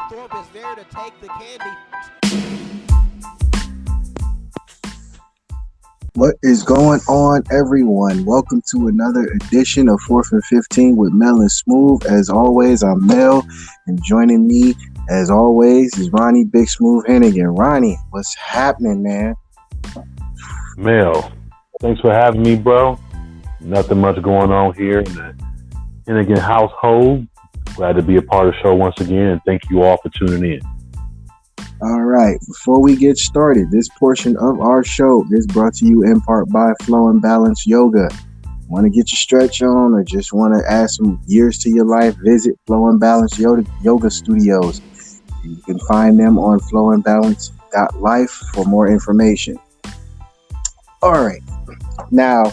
Thorpe is there to take the candy. What is going on, everyone? Welcome to another edition of 4th and 15 with Mel Smooth. As always, I'm Mel, and joining me, as always, is Ronnie Big Smooth Hennigan. Ronnie, what's happening, man? Mel, thanks for having me, bro. Nothing much going on here in the Hennigan household. Glad to be a part of the show once again, and thank you all for tuning in. All right, before we get started, this portion of our show is brought to you in part by Flow and Balance Yoga. Want to get your stretch on or just want to add some years to your life? Visit Flow and Balance Yoga Studios. You can find them on flowandbalance.life for more information. All right, now,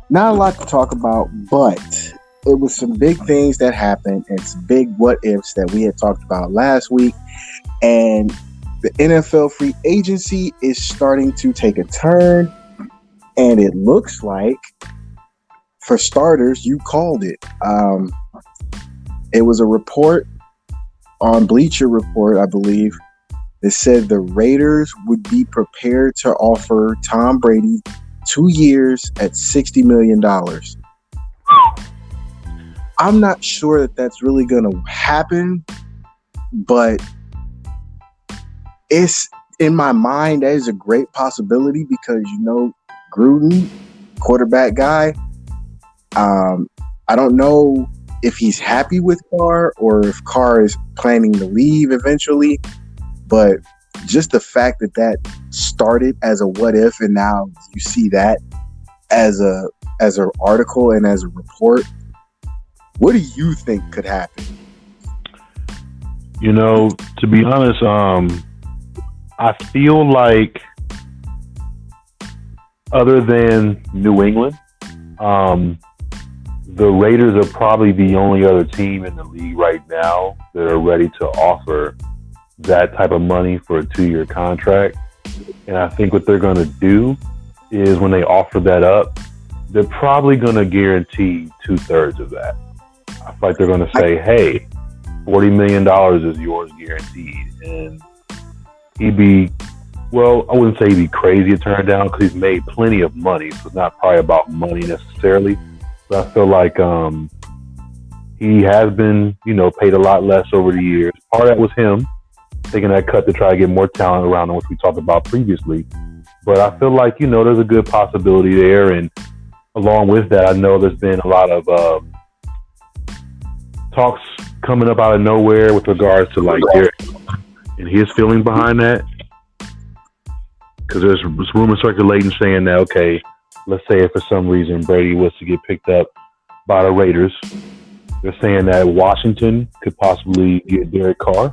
not a lot to talk about, but it was some big things that happened and some big what ifs that we had talked about last week. And the NFL free agency is starting to take a turn. And it looks like, for starters, you called it. It was a report on Bleacher Report, I believe, that said the Raiders would be prepared to offer Tom Brady 2 years at $60 million. I'm not sure that that's really going to happen, but it's in my mind, that is a great possibility because, Gruden, quarterback guy, I don't know if he's happy with Carr or if Carr is planning to leave eventually, but just the fact that started as a what if and now you see that as an article and as a report, what do you think could happen? To be honest, I feel like other than New England, the Raiders are probably the only other team in the league right now that are ready to offer that type of money for a 2-year contract. And I think what they're going to do is when they offer that up, they're probably going to guarantee 2/3 of that. I feel like they're going to say, hey, $40 million is yours guaranteed. And he'd be, well, I wouldn't say he'd be crazy to turn it down because he's made plenty of money. So it's not probably about money necessarily. But I feel like he has been, paid a lot less over the years. Part of that was him taking that cut to try to get more talent around him, which we talked about previously. But I feel like, there's a good possibility there. And along with that, I know there's been a lot of talks coming up out of nowhere with regards to like Derek and his feeling behind that. Because there's rumors circulating saying that, okay, let's say if for some reason Brady was to get picked up by the Raiders, they're saying that Washington could possibly get Derek Carr.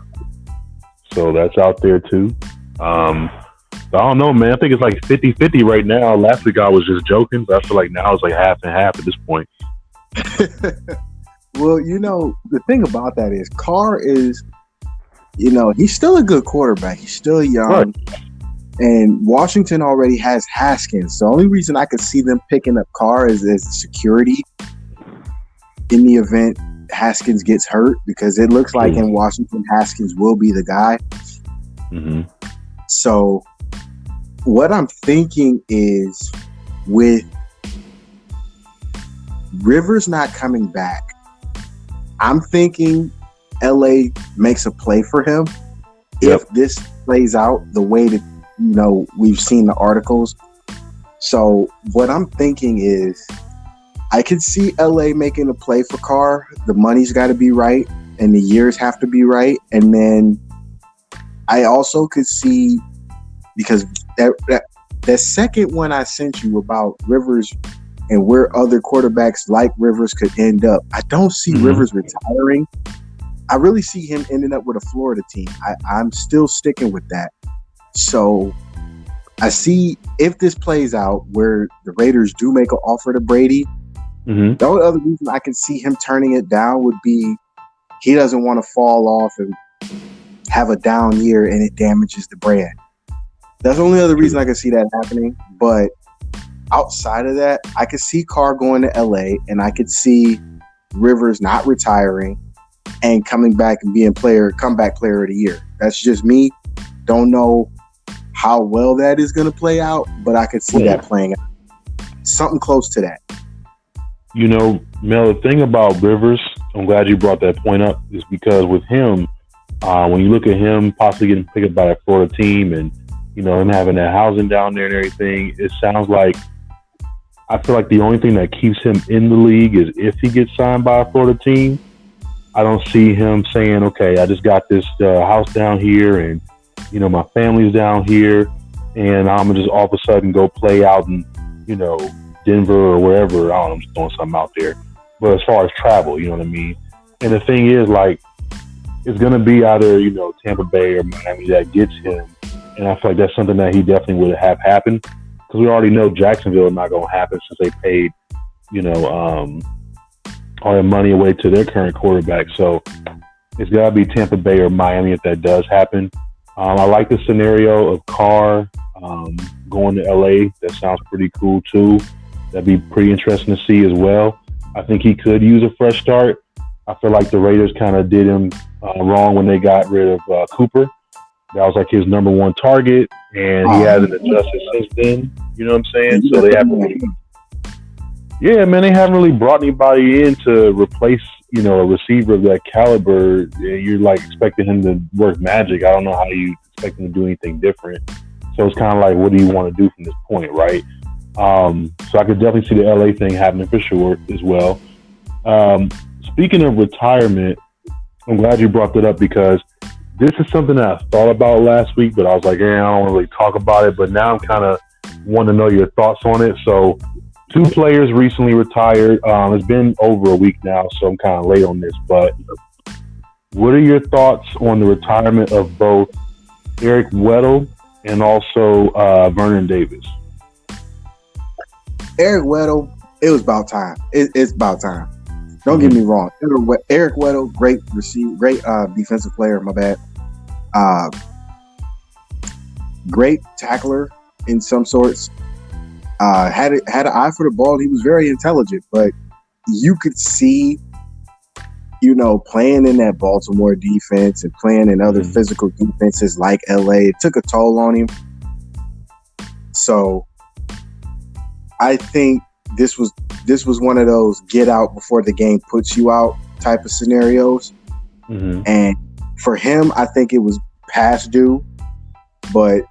So that's out there too. I don't know, man. I think it's like 50-50 right now. Last week I was just joking, but I feel like now it's like half and half at this point. Well, the thing about that is Carr is, he's still a good quarterback. He's still young. Right. And Washington already has Haskins. The only reason I could see them picking up Carr is as security in the event Haskins gets hurt, because it looks like in Washington, Haskins will be the guy. Mm-hmm. So what I'm thinking is with Rivers not coming back, I'm thinking LA makes a play for him. Yep. If this plays out the way that, we've seen the articles. So what I'm thinking is I could see LA making a play for Carr. The money's got to be right and the years have to be right. And then I also could see, because that second one I sent you about Rivers and where other quarterbacks like Rivers could end up, I don't see Rivers retiring. I really see him ending up with a Florida team. I'm still sticking with that. So I see if this plays out where the Raiders do make an offer to Brady, the only other reason I can see him turning it down would be he doesn't want to fall off and have a down year and it damages the brand. That's the only other reason I can see that happening. But outside of that, I could see Carr going to LA and I could see Rivers not retiring and coming back and being comeback player of the year. That's just me. Don't know how well that is going to play out, but I could see that playing out. Something close to that. You know, Mel, the thing about Rivers, I'm glad you brought that point up, is because with him, when you look at him possibly getting picked up by that Florida team and, you know, him having that housing down there and everything, it sounds like, I feel like the only thing that keeps him in the league is if he gets signed by a Florida team. I don't see him saying, okay, I just got this house down here and, you know, my family's down here and I'm going to just all of a sudden go play out in, you know, Denver or wherever. I don't know, I'm just throwing something out there. But as far as travel, you know what I mean? And the thing is, like, it's going to be either, you know, Tampa Bay or Miami that gets him. And I feel like that's something that he definitely would have happened. Because we already know Jacksonville is not going to happen since they paid, you know, all their money away to their current quarterback. So it's got to be Tampa Bay or Miami if that does happen. I like the scenario of Carr going to LA. That sounds pretty cool too. That'd be pretty interesting to see as well. I think he could use a fresh start. I feel like the Raiders kind of did him wrong when they got rid of Cooper. That was like his number one target, and he hasn't adjusted since then. You know what I'm saying? So they haven't really, yeah, man, they haven't really brought anybody in to replace, you know, a receiver of that caliber. You're like expecting him to work magic. I don't know how you expect him to do anything different. So it's kind of like, what do you want to do from this point, right? So I could definitely see the LA thing happening for sure as well. Speaking of retirement, I'm glad you brought that up because this is something that I thought about last week, but I was like, I don't really talk about it. But now I'm kind of wanting to know your thoughts on it. So 2 players recently retired. It's been over a week now, so I'm kind of late on this. But what are your thoughts on the retirement of both Eric Weddle and also Vernon Davis? Eric Weddle, it was about time. It's about time. Don't get me wrong. Eric Weddle, great receiver, great defensive player. My bad. Great tackler in some sorts. Had an eye for the ball. He was very intelligent, but you could see, you know, playing in that Baltimore defense and playing in other physical defenses like LA, it took a toll on him. So I think this was one of those get out before the game puts you out type of scenarios. Mm-hmm. And for him, I think it was past due. But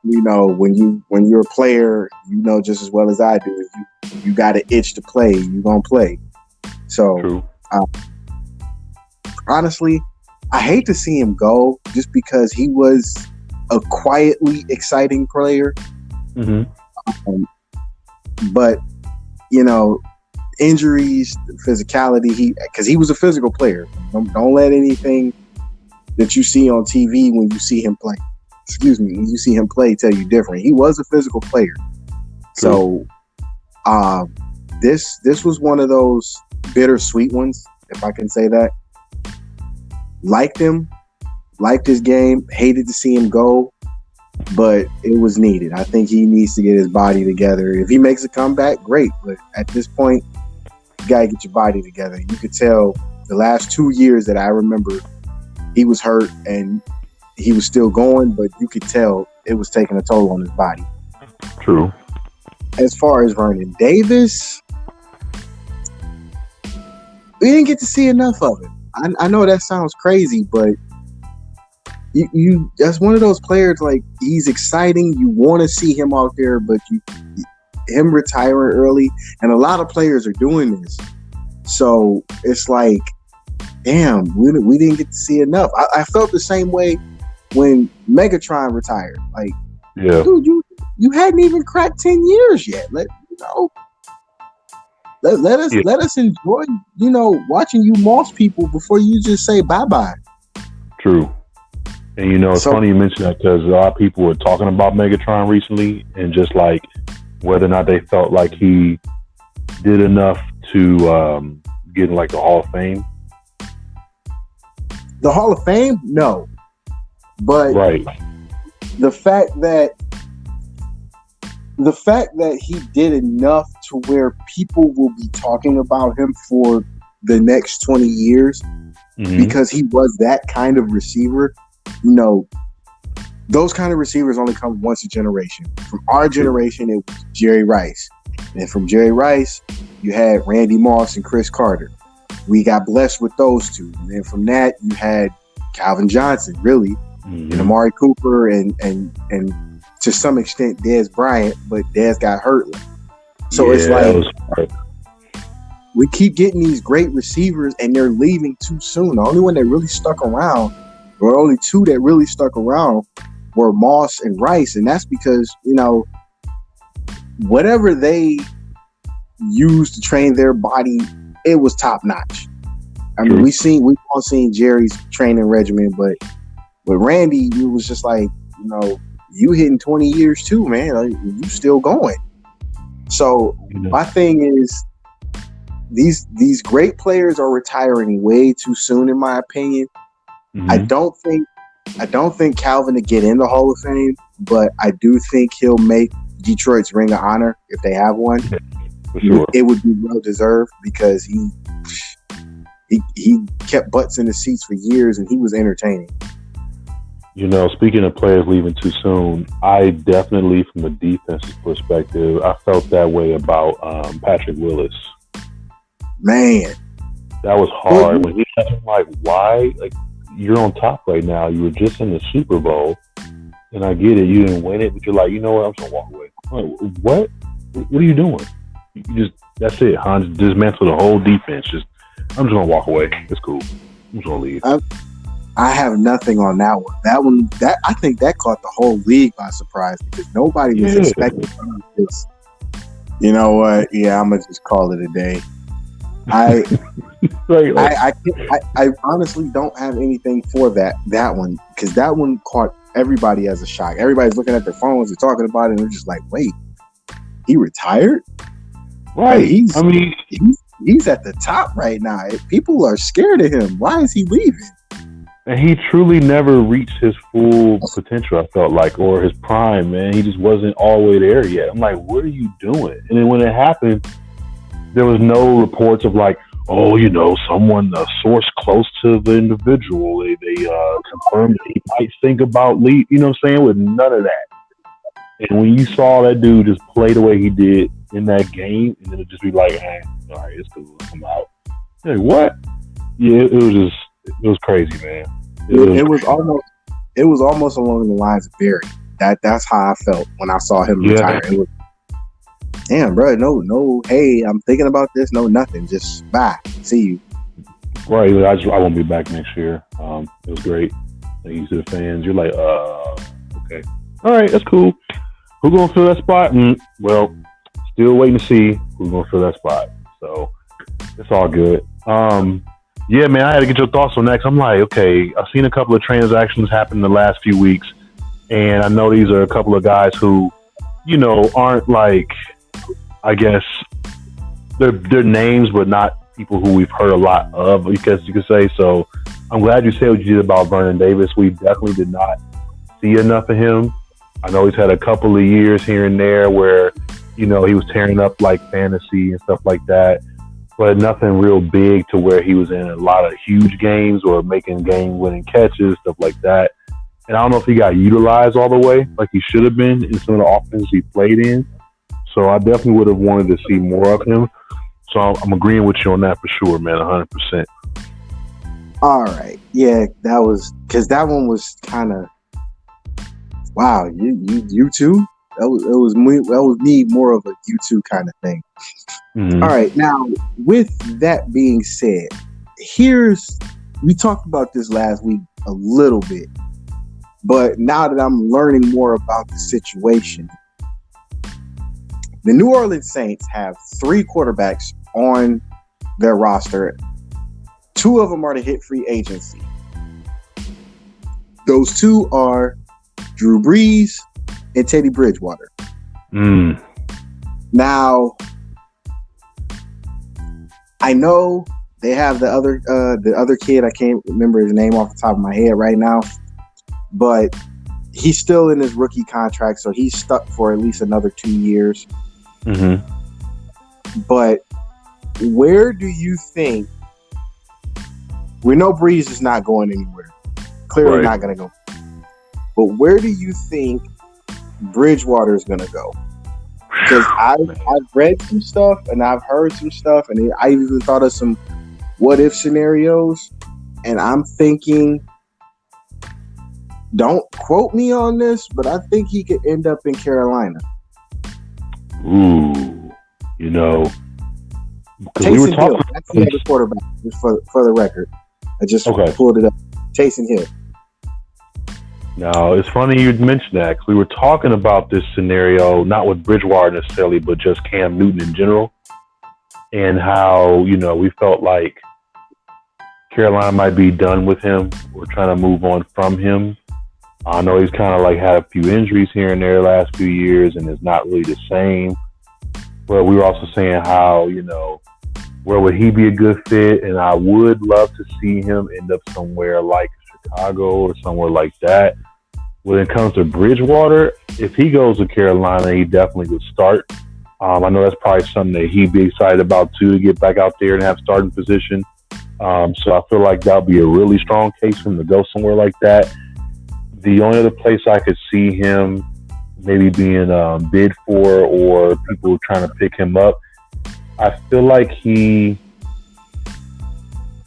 you know, when you're a player, you know just as well as I do, you got an itch to play, you're gonna play. So honestly, I hate to see him go just because he was a quietly exciting player. Mm-hmm. But you know, injuries, physicality, because he was a physical player. Don't let anything that you see on TV when you see him play, when you see him play tell you different. He was a physical player. True. So this was one of those bittersweet ones, if I can say that. Liked him, liked his game, hated to see him go, but it was needed. I think he needs to get his body together. If he makes a comeback, great. But at this point, you got to get your body together. You could tell the last 2 years that I remember, he was hurt and he was still going, but you could tell it was taking a toll on his body. True. As far as Vernon Davis, we didn't get to see enough of it. I know that sounds crazy, but you that's one of those players, like, he's exciting. You want to see him out there, but him retiring early, and a lot of players are doing this. So it's like, damn, we didn't get to see enough. I felt the same way when Megatron retired. Like, yeah, dude, you hadn't even cracked 10 years yet. Let us enjoy, watching you moss people before you just say bye-bye. True. And it's funny you mention that because a lot of people were talking about Megatron recently and just like whether or not they felt like he did enough to get in like the Hall of Fame. The Hall of Fame? No. But right. The fact that he did enough to where people will be talking about him for the next 20 years because he was that kind of receiver. You know, those kind of receivers only come once a generation. From our generation, it was Jerry Rice. And from Jerry Rice, you had Randy Moss and Chris Carter. We got blessed with those two. And then from that, you had Calvin Johnson, really, and Amari Cooper, and to some extent, Dez Bryant, but Dez got hurt. So it's like we keep getting these great receivers, and they're leaving too soon. The only one that really stuck around, or only two that really stuck around, were Moss and Rice, and that's because, you know, whatever they used to train their body, it was top notch. I mean, we've all seen Jerry's training regimen, but with Randy, it was just like, you know, you hitting 20 years too, man. Like, you still going. So my thing is, these great players are retiring way too soon, in my opinion. I don't think Calvin to get in the Hall of Fame, but I do think he'll make Detroit's Ring of Honor if they have one. For sure. It would be well deserved because he kept butts in the seats for years and he was entertaining. You know, speaking of players leaving too soon, I definitely, from a defensive perspective, I felt that way about Patrick Willis. Man, that was hard. When he left, I'm like, why? Like, you're on top right now. You were just in the Super Bowl, and I get it. You didn't win it, but you're like, you know what? I'm just gonna walk away. I'm like, what? What are you doing? You just, that's it, Hans. Dismantle the whole defense. I'm just gonna walk away. It's cool. I'm just gonna leave. I have nothing on that one. That I think that caught the whole league by surprise because nobody was expecting this. You know what? Yeah, I'm gonna just call it a day. I honestly don't have anything for that one because that one caught everybody as a shock. Everybody's looking at their phones and talking about it, and they're just like, "Wait, he retired?" Right? Like, he's at the top right now. People are scared of him. Why is he leaving? And he truly never reached his full potential, I felt like, or his prime, man. He just wasn't all the way there yet. I'm like, what are you doing? And then when it happened, there was no reports of like, oh, you know, someone, a source close to the individual, they confirmed that he might think about leave. You know what I'm saying? With none of that. And when you saw that dude just play the way he did in that game, and then it just be like, all right, it's cool, I'm out. Like, what? Yeah, it was crazy, man. It was almost along the lines of Barry. That's how I felt when I saw him retire. It was, damn, bro, no, hey, I'm thinking about this. No, nothing. Just bye. See you. Right. I won't be back next year. It was great. Thank you to the fans. You're like, okay. All right, that's cool. Who's going to fill that spot? Well, still waiting to see who's going to fill that spot. So it's all good. Yeah, man, I had to get your thoughts on that. I'm like, okay, I've seen a couple of transactions happen in the last few weeks, and I know these are a couple of guys who, you know, aren't like, I guess, they're names, but not people who we've heard a lot of, because you could say. So I'm glad you said what you did about Vernon Davis. We definitely did not see enough of him. I know he's had a couple of years here and there where, you know, he was tearing up like fantasy and stuff like that, but nothing real big to where he was in a lot of huge games or making game-winning catches, stuff like that. And I don't know if he got utilized all the way like he should have been in some of the offenses he played in. So I definitely would have wanted to see more of him. So I'm agreeing with you on that for sure, man, 100%. All right. Yeah, that was – because that one was kind of – wow, you too? That was me more of a U2 kind of thing. Mm-hmm. All right. Now, with that being said, we talked about this last week a little bit, but now that I'm learning more about the situation, the New Orleans Saints have 3 quarterbacks on their roster. 2 of them are to hit free agency. Those 2 are Drew Brees and Teddy Bridgewater. Now, I know they have the other kid. I can't remember his name off the top of my head right now, but he's still in his rookie contract, so he's stuck for at least another 2 years. Mm-hmm. But where do you think We know Breeze is not going anywhere. Clearly Right. not going to go. But where do you think Bridgewater is going to go? Because I've read some stuff and I've heard some stuff, and I even thought of some what if scenarios. And I'm thinking, don't quote me on this, but I think he could end up in Carolina. Ooh, you know, because we Taysom were Hill, talking. that's the other quarterback. Just for the record, I just pulled it up. Taysom Hill. Now, it's funny you'd mention that because we were talking about this scenario, not with Bridgewater necessarily, but just Cam Newton in general, and how, you know, we felt like Carolina might be done with him. We're trying to move on from him. I know he's kind of like had a few injuries here and there the last few years and is not really the same. But we were also saying how, you know, where would he be a good fit? And I would love to see him end up somewhere like Chicago or somewhere like that. When it comes to Bridgewater, if he goes to Carolina, he definitely would start. I know that's probably something that he'd be excited about too, to get back out there and have starting position. So I feel like that would be a really strong case for him to go somewhere like that. The only other place I could see him maybe being bid for or people trying to pick him up, I feel like I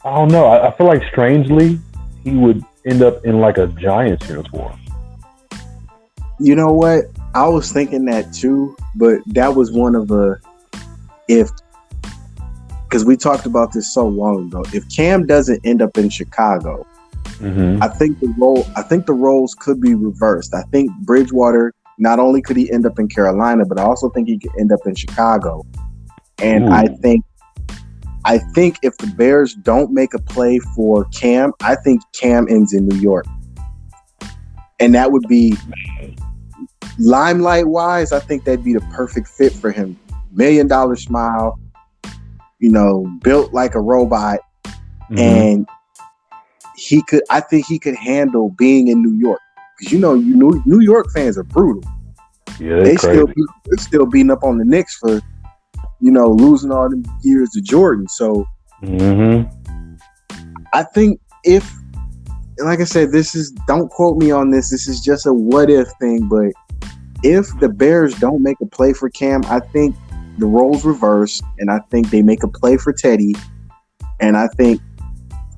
don't know. I feel like strangely he would end up in like a Giants uniform. You know what? I was thinking that too, but that was one of the because we talked about this so long ago. If Cam doesn't end up in Chicago, I think the roles could be reversed. I think Bridgewater, not only could he end up in Carolina, but I also think he could end up in Chicago. And I think if the Bears don't make a play for Cam, I think Cam ends in New York. And that would be, limelight wise, I think that'd be the perfect fit for him. $1 million smile, you know, built like a robot. And I think he could handle being in New York. Because, you know, New York fans are brutal. Yeah, they're still beating up on the Knicks for, you know, losing all them years to Jordan. So I think like I said, don't quote me on this. This is just a what if thing. But if the Bears don't make a play for Cam, I think the roles reverse, and I think they make a play for Teddy. And I think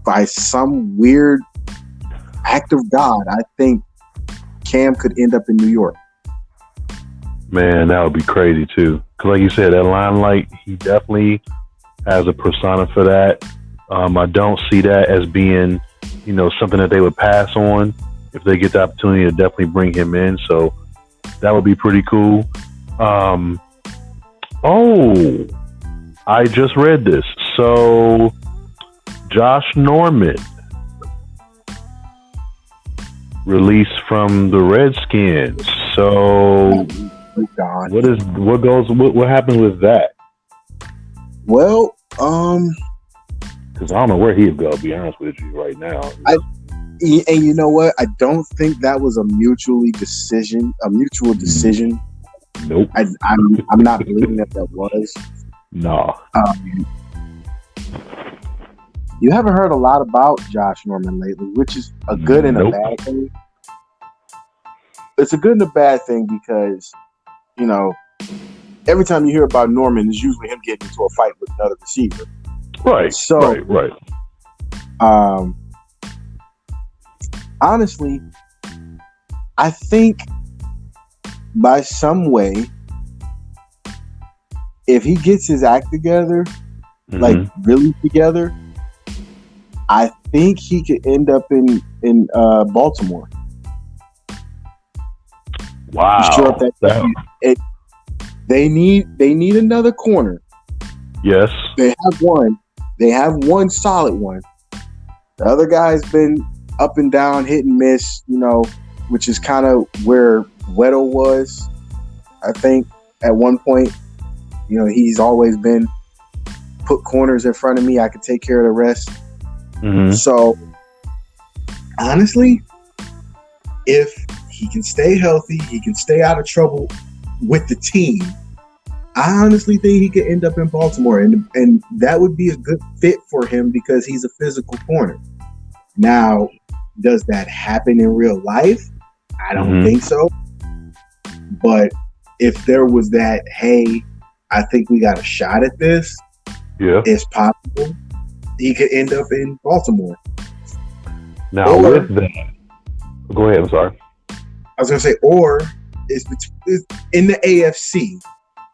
by some weird act of God, I think Cam could end up in New York. Man, that would be crazy too. Because like you said, that limelight, he definitely has a persona for that. I don't see that as being, you know, something that they would pass on if they get the opportunity to definitely bring him in. So that would be pretty cool. I just read this. So Josh Norman released from the Redskins. So what happens with that? Well, because I don't know where he'd go, to be honest with you right now. And you know what? I don't think that was a mutual decision. Nope. I'm not believing that was. No. You haven't heard a lot about Josh Norman lately, which is a good and a bad thing. It's a good and a bad thing because, you know, every time you hear about Norman, it's usually him getting into a fight with another receiver. Right. So, right. Honestly, I think by some way, if he gets his act together, like really together, I think he could end up in Baltimore. Wow. Sure they need another corner. Yes. They have one. They have one solid one. The other guy's been up and down, hit and miss, you know, which is kind of where Weddle was, I think, at one point. You know, he's always been put corners in front of me. I could take care of the rest. So, honestly, if he can stay healthy, he can stay out of trouble with the team, I honestly think he could end up in Baltimore, and that would be a good fit for him because he's a physical corner. Now, does that happen in real life? I don't think so. But if there was that, hey, I think we got a shot at this, it's possible he could end up in Baltimore. Now, with that, go ahead. I'm sorry. I was going to say, or it's in the AFC.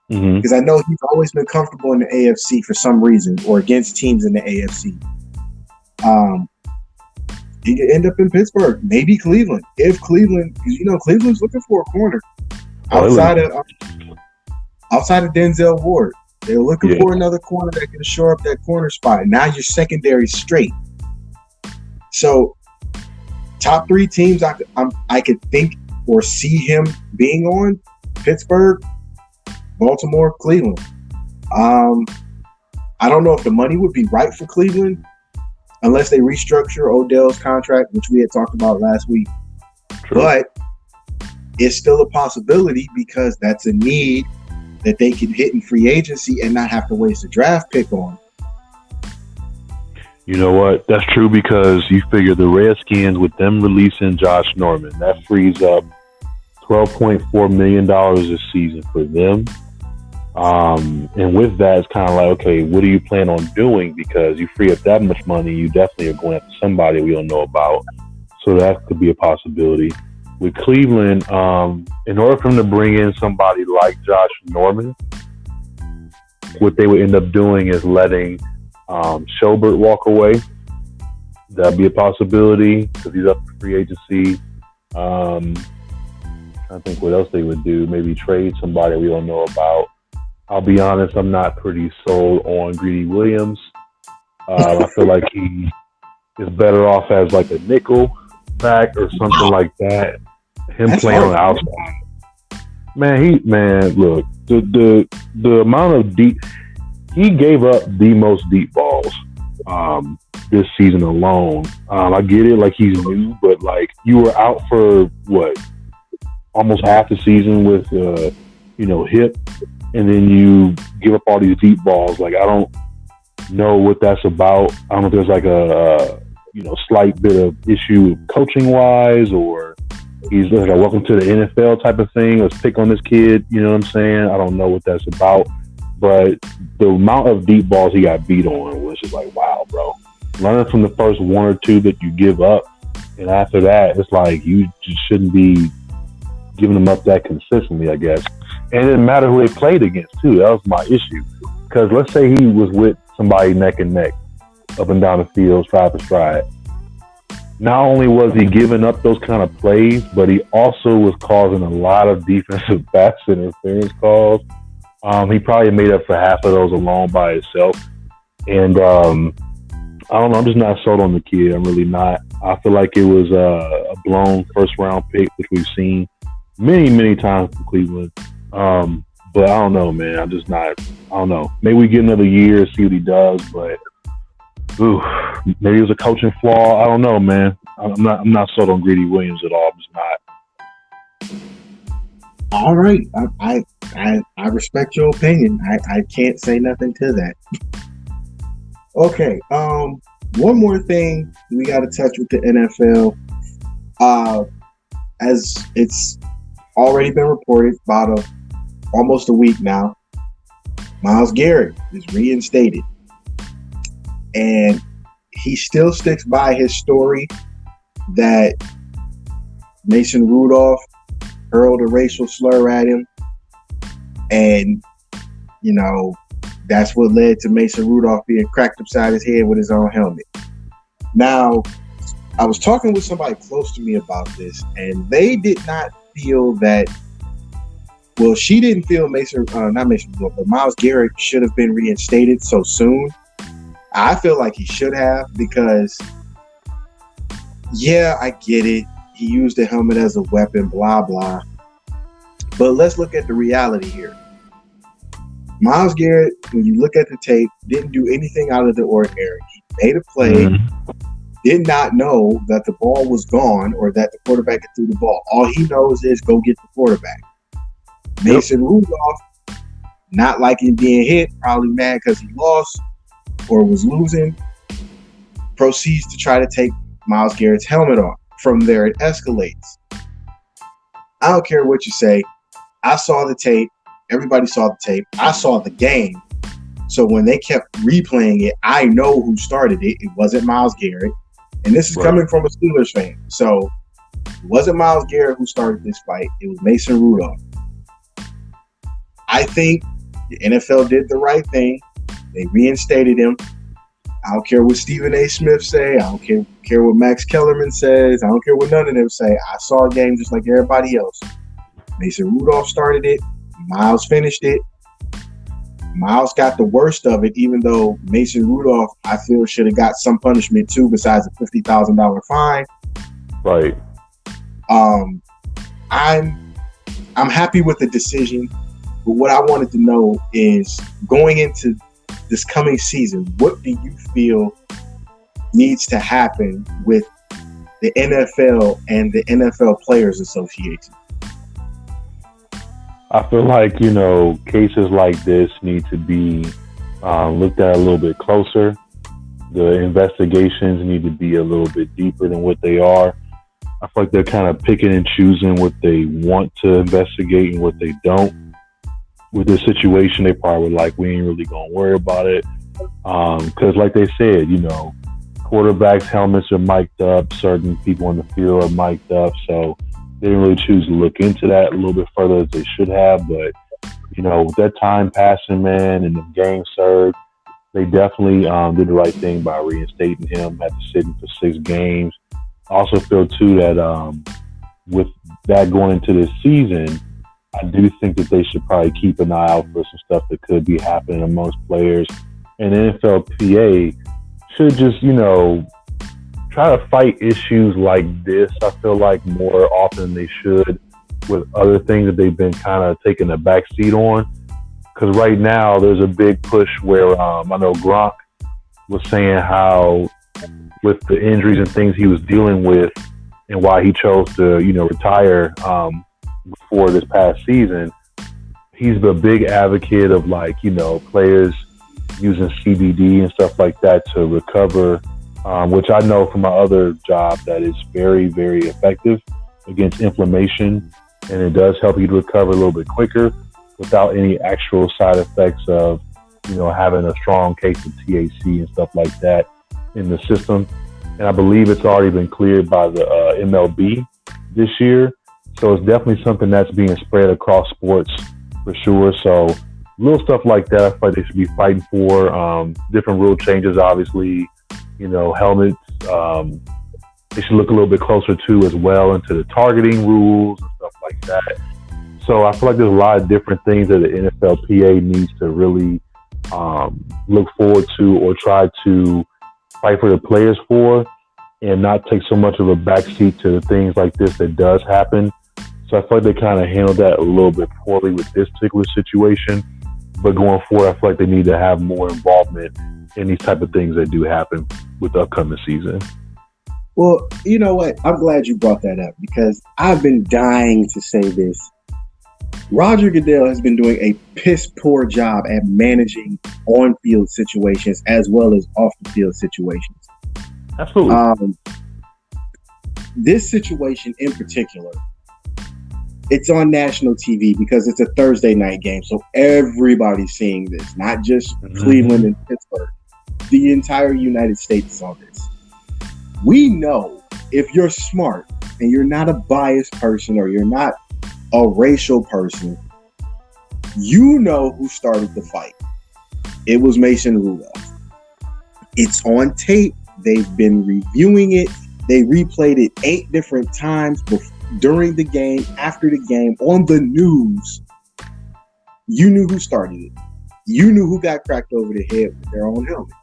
Because I know he's always been comfortable in the AFC for some reason, or against teams in the AFC. He could end up in Pittsburgh, maybe Cleveland. If Cleveland, because Cleveland's looking for a corner outside of Denzel Ward. They're looking for another corner that can shore up that corner spot. Now your secondary straight. So top 3 teams I could think or see him being on: Pittsburgh, Baltimore, Cleveland. I don't know if the money would be right for Cleveland unless they restructure Odell's contract, which we had talked about last week. True. But it's still a possibility because that's a need that they can hit in free agency and not have to waste a draft pick on. You know what? That's true because you figure the Redskins, with them releasing Josh Norman, that frees up $12.4 million this season for them. And with that, it's kind of like, okay, what do you plan on doing? Because you free up that much money, you definitely are going after somebody we don't know about. So that could be a possibility. With Cleveland, in order for them to bring in somebody like Josh Norman, what they would end up doing is letting Schobert walk away. That'd be a possibility because he's up for free agency. I think what else they would do, maybe trade somebody we don't know about. I'll be honest, I'm not pretty sold on Greedy Williams. I feel like he is better off as like a nickel back or something like that. Him playing on the outside. Look, the amount of deep, he gave up the most deep balls this season alone. I get it, like he's new, but like you were out for what? Almost half the season with hip, and then you give up all these deep balls. Like I don't know what that's about. I don't know if there's like a slight bit of issue coaching wise, or he's like a welcome to the NFL type of thing. Let's pick on this kid. You know what I'm saying? I don't know what that's about, but the amount of deep balls he got beat on was just like, wow, bro. Learn from the first 1 or 2 that you give up, and after that, it's like you just shouldn't be giving them up that consistently, I guess. And it didn't matter who they played against, too. That was my issue. Because let's say he was with somebody neck and neck, up and down the field, stride for stride. Not only was he giving up those kind of plays, but he also was causing a lot of defensive pass interference calls. He probably made up for half of those alone by himself. And I don't know. I'm just not sold on the kid. I'm really not. I feel like it was a blown first-round pick, which we've seen many, many times from Cleveland. But I don't know, man. I'm just not. I don't know. Maybe we get another year, see what he does. But maybe it was a coaching flaw. I don't know, man. I'm not sold on Greedy Williams at all. I'm just not. All right, I respect your opinion. I can't say nothing to that. Okay. One more thing we got to touch with the NFL. As it's already been reported about almost a week now, Myles Garrett is reinstated. And he still sticks by his story that Mason Rudolph hurled a racial slur at him. And, that's what led to Mason Rudolph being cracked upside his head with his own helmet. Now, I was talking with somebody close to me about this, and they did not feel that. Well, she didn't feel not Mason Rudolph, but Myles Garrett should have been reinstated so soon. I feel like he should have because, yeah, I get it. He used the helmet as a weapon, blah, blah. But let's look at the reality here. Myles Garrett, when you look at the tape, didn't do anything out of the ordinary. He made a play, did not know that the ball was gone or that the quarterback had threw the ball. All he knows is go get the quarterback. Mason Rudolph not liking being hit, probably mad because he lost or was losing, proceeds to try to take Myles Garrett's helmet off. From there, it escalates. I don't care what you say. I saw the tape. Everybody saw the tape. I saw the game. So when they kept replaying it, I know who started it. It wasn't Myles Garrett. And this is coming from a Steelers fan. So it wasn't Myles Garrett who started this fight. It was Mason Rudolph. I think the NFL did the right thing. They reinstated him. I don't care what Stephen A. Smith say. I don't care what Max Kellerman says. I don't care what none of them say. I saw a game just like everybody else. Mason Rudolph started it. Myles finished it. Myles got the worst of it, even though Mason Rudolph, I feel, should have got some punishment too, besides a $50,000 fine. Right. I'm happy with the decision, but what I wanted to know is, going into this coming season, what do you feel needs to happen with the NFL and the NFL Players Association? I feel like, cases like this need to be looked at a little bit closer. The investigations need to be a little bit deeper than what they are. I feel like they're kind of picking and choosing what they want to investigate and what they don't. With this situation, they probably were like, we ain't really going to worry about it. Because like they said, quarterbacks' helmets are mic'd up. Certain people in the field are mic'd up. So they didn't really choose to look into that a little bit further as they should have. But, with that time passing, man, and the game served, they definitely did the right thing by reinstating him after sitting for 6 games. I also feel, too, that with that going into this season, I do think that they should probably keep an eye out for some stuff that could be happening amongst players. And the NFLPA should just, try to fight issues like this, I feel like, more often than they should with other things that they've been kind of taking a back seat on. Because right now there's a big push where I know Gronk was saying how with the injuries and things he was dealing with and why he chose to, retire before this past season, he's a big advocate of players using CBD and stuff like that to recover, which I know from my other job that is very, very effective against inflammation, and it does help you to recover a little bit quicker without any actual side effects of having a strong case of THC and stuff like that in the system. And I believe it's already been cleared by the MLB this year. So it's definitely something that's being spread across sports for sure. So little stuff like that, I feel like they should be fighting for. Different rule changes, obviously, helmets. They should look a little bit closer to as well into the targeting rules and stuff like that. So I feel like there's a lot of different things that the NFLPA needs to really look forward to or try to fight for the players for, and not take so much of a backseat to things like this that does happen. So I feel like they kind of handled that a little bit poorly with this particular situation. But going forward, I feel like they need to have more involvement in these type of things that do happen with the upcoming season. Well, you know what? I'm glad you brought that up, because I've been dying to say this. Roger Goodell has been doing a piss poor job at managing on-field situations as well as off-the-field situations. Absolutely. This situation in particular, it's on national TV because it's a Thursday night game, so everybody's seeing this, not just Cleveland and Pittsburgh. The entire United States saw this. We know, if you're smart and you're not a biased person or you're not a racial person, you know who started the fight. It was Mason Rudolph. It's on tape. They've been reviewing it. They replayed it 8 different times during the game, after the game, on the news. You knew who started it. You knew who got cracked over the head with their own helmet.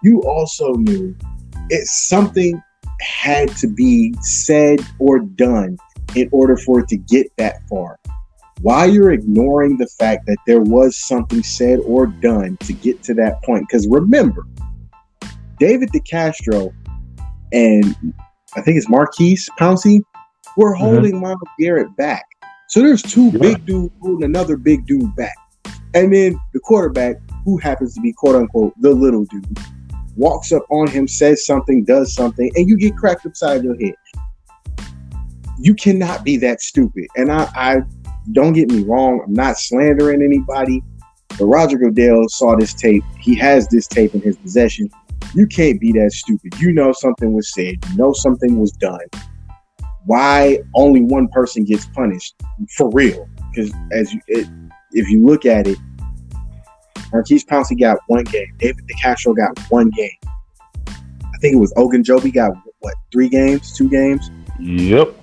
You also knew something had to be said or done in order for it to get that far. Why you're ignoring the fact that there was something said or done to get to that point? Because remember, David DeCastro and I think it's Marquise Pouncey were holding Myles Garrett back. So there's 2 big dudes holding another big dude back. And then the quarterback, who happens to be quote unquote the little dude, walks up on him, says something, does something, and you get cracked upside your head. You cannot be that stupid. And I don't get me wrong, I'm not slandering anybody, but Roger Goodell saw this tape. He has this tape in his possession. You can't be that stupid. You know something was said. You know something was done. Why only one person gets punished? For real. Because if you look at it, Marquise Pouncey got 1 game. David DeCastro got 1 game. I think it was Ogunjobi got, 3 games? 2 games? Yep.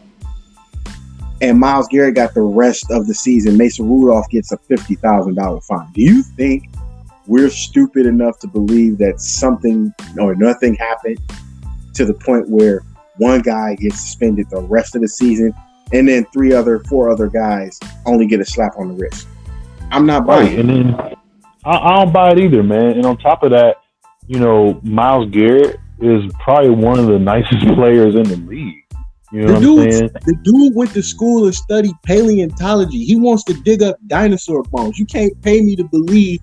And Myles Garrett got the rest of the season. Mason Rudolph gets a $50,000 fine. Do you think we're stupid enough to believe that something or nothing happened to the point where one guy gets suspended the rest of the season and then 4 other guys only get a slap on the wrist? I'm not buying it. And then I don't buy it either, man. And on top of that, Myles Garrett is probably one of the nicest players in the league. You know what I'm saying? The dude went to school and studied paleontology. He wants to dig up dinosaur bones. You can't pay me to believe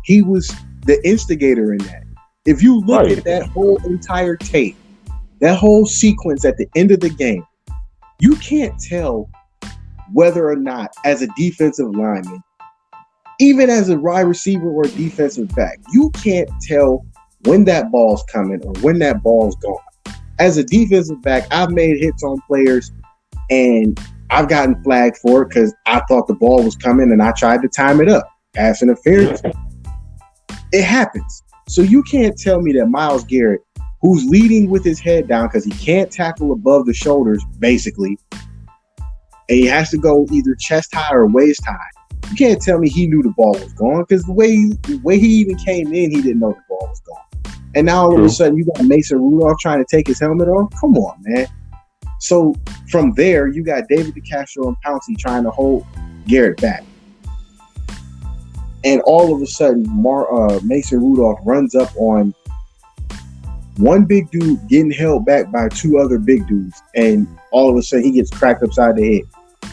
he was the instigator in that. If you look at that whole entire tape, that whole sequence at the end of the game, you can't tell whether or not, as a defensive lineman, even as a wide receiver or defensive back, you can't tell when that ball's coming or when that ball's gone. As a defensive back, I've made hits on players and I've gotten flagged for it because I thought the ball was coming and I tried to time it up. Pass interference. It happens. So you can't tell me that Myles Garrett, who's leading with his head down because he can't tackle above the shoulders, basically, and he has to go either chest high or waist high. You can't tell me he knew the ball was gone because the way he even came in, he didn't know the ball was gone. And now all of a sudden you got Mason Rudolph trying to take his helmet off? Come on, man. So from there, you got David DeCastro and Pouncey trying to hold Garrett back. And all of a sudden, Mason Rudolph runs up on one big dude getting held back by 2 other big dudes. And all of a sudden, he gets cracked upside the head.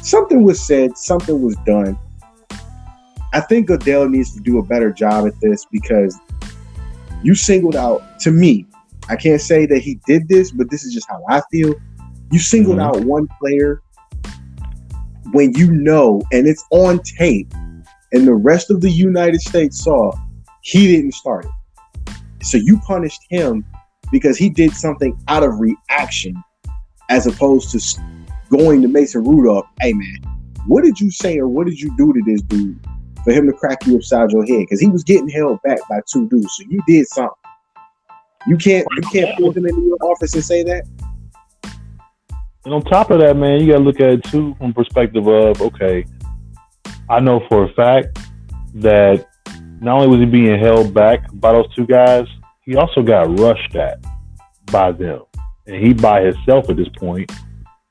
Something was said. Something was done. I think Goodell needs to do a better job at this because you singled out, to me, I can't say that he did this, but this is just how I feel. You singled out one player when you know, and it's on tape, and the rest of the United States saw he didn't start it. So you punished him because he did something out of reaction as opposed to going to Mason Rudolph. Hey, man, what did you say or what did you do to this dude for him to crack you upside your head? Because he was getting held back by 2 dudes. So you did something. You can't pull him into your office and say that. And on top of that, man, you got to look at it too from perspective of, okay, I know for a fact that not only was he being held back by those 2 guys, he also got rushed at by them. And he by himself at this point.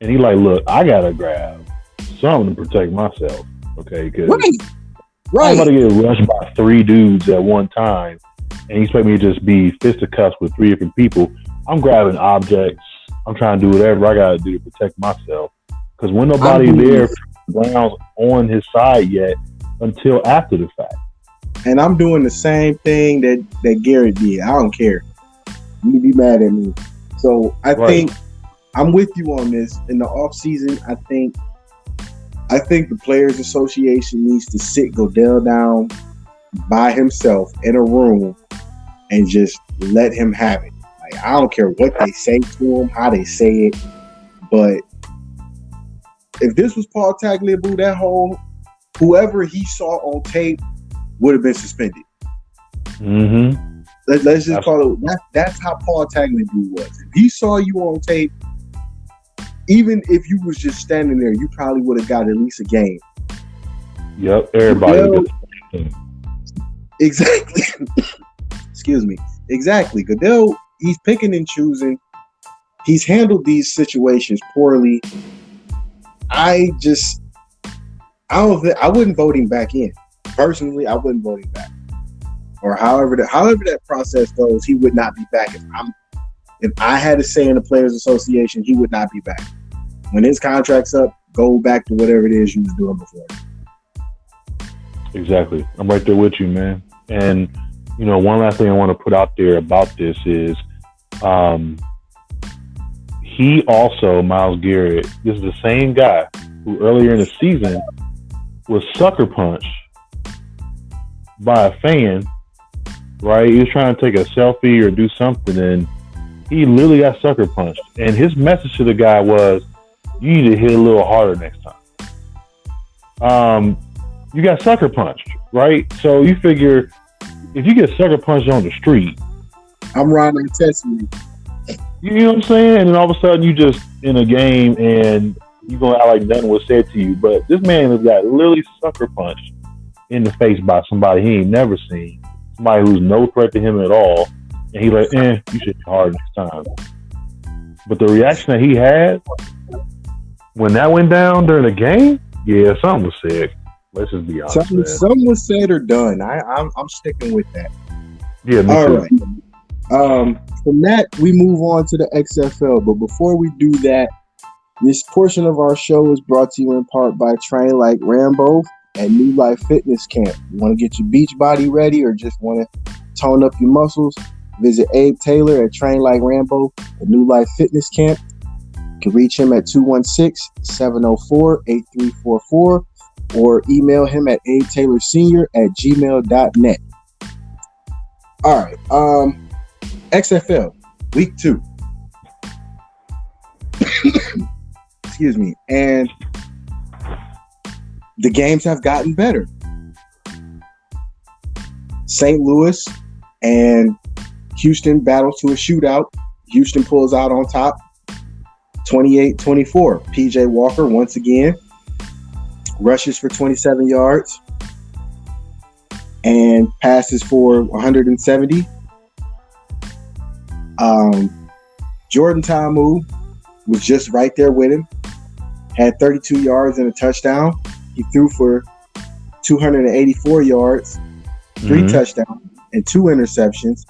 And he like, look, I got to grab something to protect myself. Okay, because I'm about to get rushed by 3 dudes at one time. And you expect me to just be fisticuffs with 3 different people. I'm grabbing objects. I'm trying to do whatever I got to do to protect myself. Because when nobody there, Brown's on his side yet until after the fact. And I'm doing the same thing that Garrett did. I don't care. You be mad at me. So I think I'm with you on this. In the offseason, I think the Players Association needs to sit Goodell down by himself in a room and just let him have it. Like, I don't care what they say to him, how they say it, but if this was Paul Tagliabue, whoever he saw on tape would have been suspended. Mm-hmm. Let's just call it. That's how Paul Tagliabue was. If he saw you on tape, even if you was just standing there, you probably would have got at least a game. Yep, everybody. Exactly. Excuse me. Exactly. Goodell, he's picking and choosing. He's handled these situations poorly. I wouldn't vote him back in. Personally, I wouldn't vote him back. Or however that process goes, he would not be back. If I had a say in the Players Association, he would not be back. When his contract's up, go back to whatever it is you was doing before. Exactly. I'm right there with you, man. And one last thing I want to put out there about this is, he also, Myles Garrett, this is the same guy who earlier in the season was sucker punched by a fan, right? He was trying to take a selfie or do something, and he literally got sucker punched. And his message to the guy was, you need to hit a little harder next time. You got sucker punched, right? So you figure, if you get sucker punched on the street, I'm Ron Testament. You know what I'm saying? And then all of a sudden you just in a game and you gonna act like nothing was said to you. But this man has got literally sucker punched in the face by somebody he ain't never seen. Somebody who's no threat to him at all. And he like, you should be hard next time. But the reaction that he had when that went down during the game, yeah, something was said. Let's just be honest. Something was said or done. I'm sticking with that. Yeah, me all too. Right. From that, we move on to the XFL. But before we do that, this portion of our show is brought to you in part by Train Like Rambo and New Life Fitness Camp. You want to get your beach body ready or just want to tone up your muscles? Visit Abe Taylor at Train Like Rambo and New Life Fitness Camp. You can reach him at 216-704-8344 or email him at abetaylorsenior@gmail.net. All right. XFL, week 2. Excuse me. And the games have gotten better. St. Louis and Houston battle to a shootout. Houston pulls out on top, 28-24. PJ Walker once again rushes for 27 yards and passes for 170. Jordan Ta'amu was just right there with him. Had 32 yards and a touchdown. He threw for 284 yards, 3 touchdowns, and 2 interceptions.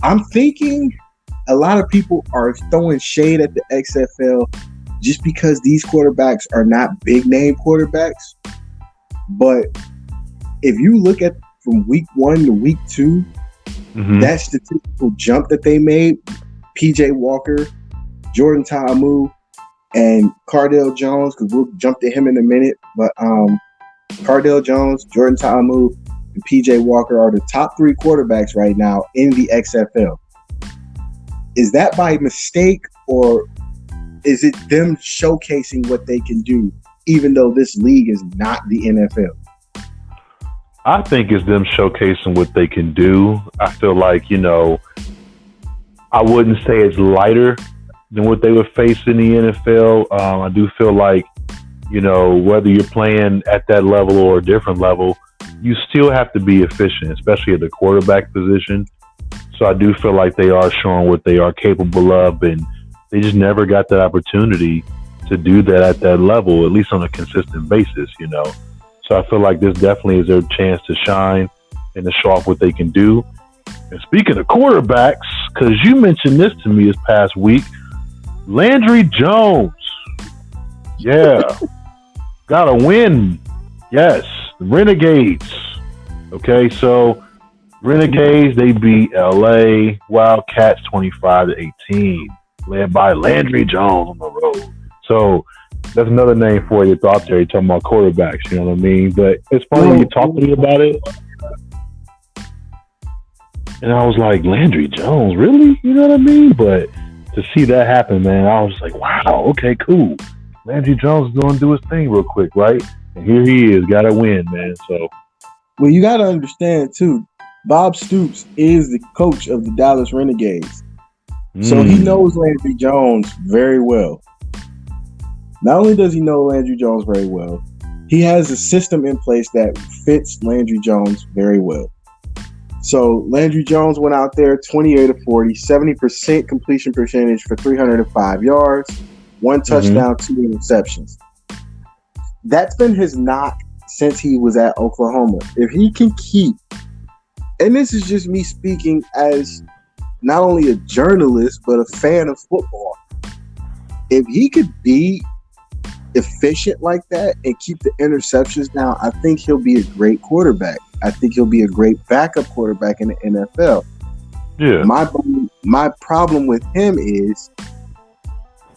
I'm thinking a lot of people are throwing shade at the XFL just because these quarterbacks are not big name quarterbacks. But if you look at from week 1 to week 2, that statistical jump that they made, PJ Walker, Jordan Ta'amu, and Cardale Jones, because we'll jump to him in a minute, but Cardale Jones, Jordan Ta'amu, and PJ Walker are the top 3 quarterbacks right now in the XFL. Is that by mistake, or is it them showcasing what they can do, even though this league is not the NFL? I think it's them showcasing what they can do. I feel like, I wouldn't say it's lighter than what they would face in the NFL. I do feel like, whether you're playing at that level or a different level, you still have to be efficient, especially at the quarterback position. So I do feel like they are showing what they are capable of, and they just never got that opportunity to do that at that level, at least on a consistent basis, So I feel like this definitely is their chance to shine and to show off what they can do. And speaking of quarterbacks, because you mentioned this to me this past week, Landry Jones. Yeah. Got a win. Yes. The Renegades. Okay, so Renegades, they beat LA Wildcats 25-18, led by Landry Jones on the road. So that's another name for you thought there. You're talking about quarterbacks, you know what I mean? But it's funny when you talk to me about it. And I was like, Landry Jones, really? You know what I mean? But to see that happen, man, I was like, wow, okay, cool. Landry Jones is going to do his thing real quick, right? And here he is, got to win, man. So, well, you got to understand, too, Bob Stoops is the coach of the Dallas Renegades. So he knows Landry Jones very well. Not only does he know Landry Jones very well, he has a system in place that fits Landry Jones very well. So Landry Jones went out there 28 of 40, 70% completion percentage for 305 yards, 1 touchdown, 2 interceptions. That's been his knock since he was at Oklahoma. If he can keep, and this is just me speaking as not only a journalist, but a fan of football. If he could be efficient like that and keep the interceptions down, I think he'll be a great quarterback. I think he'll be a great backup quarterback in the NFL. Yeah. My problem with him is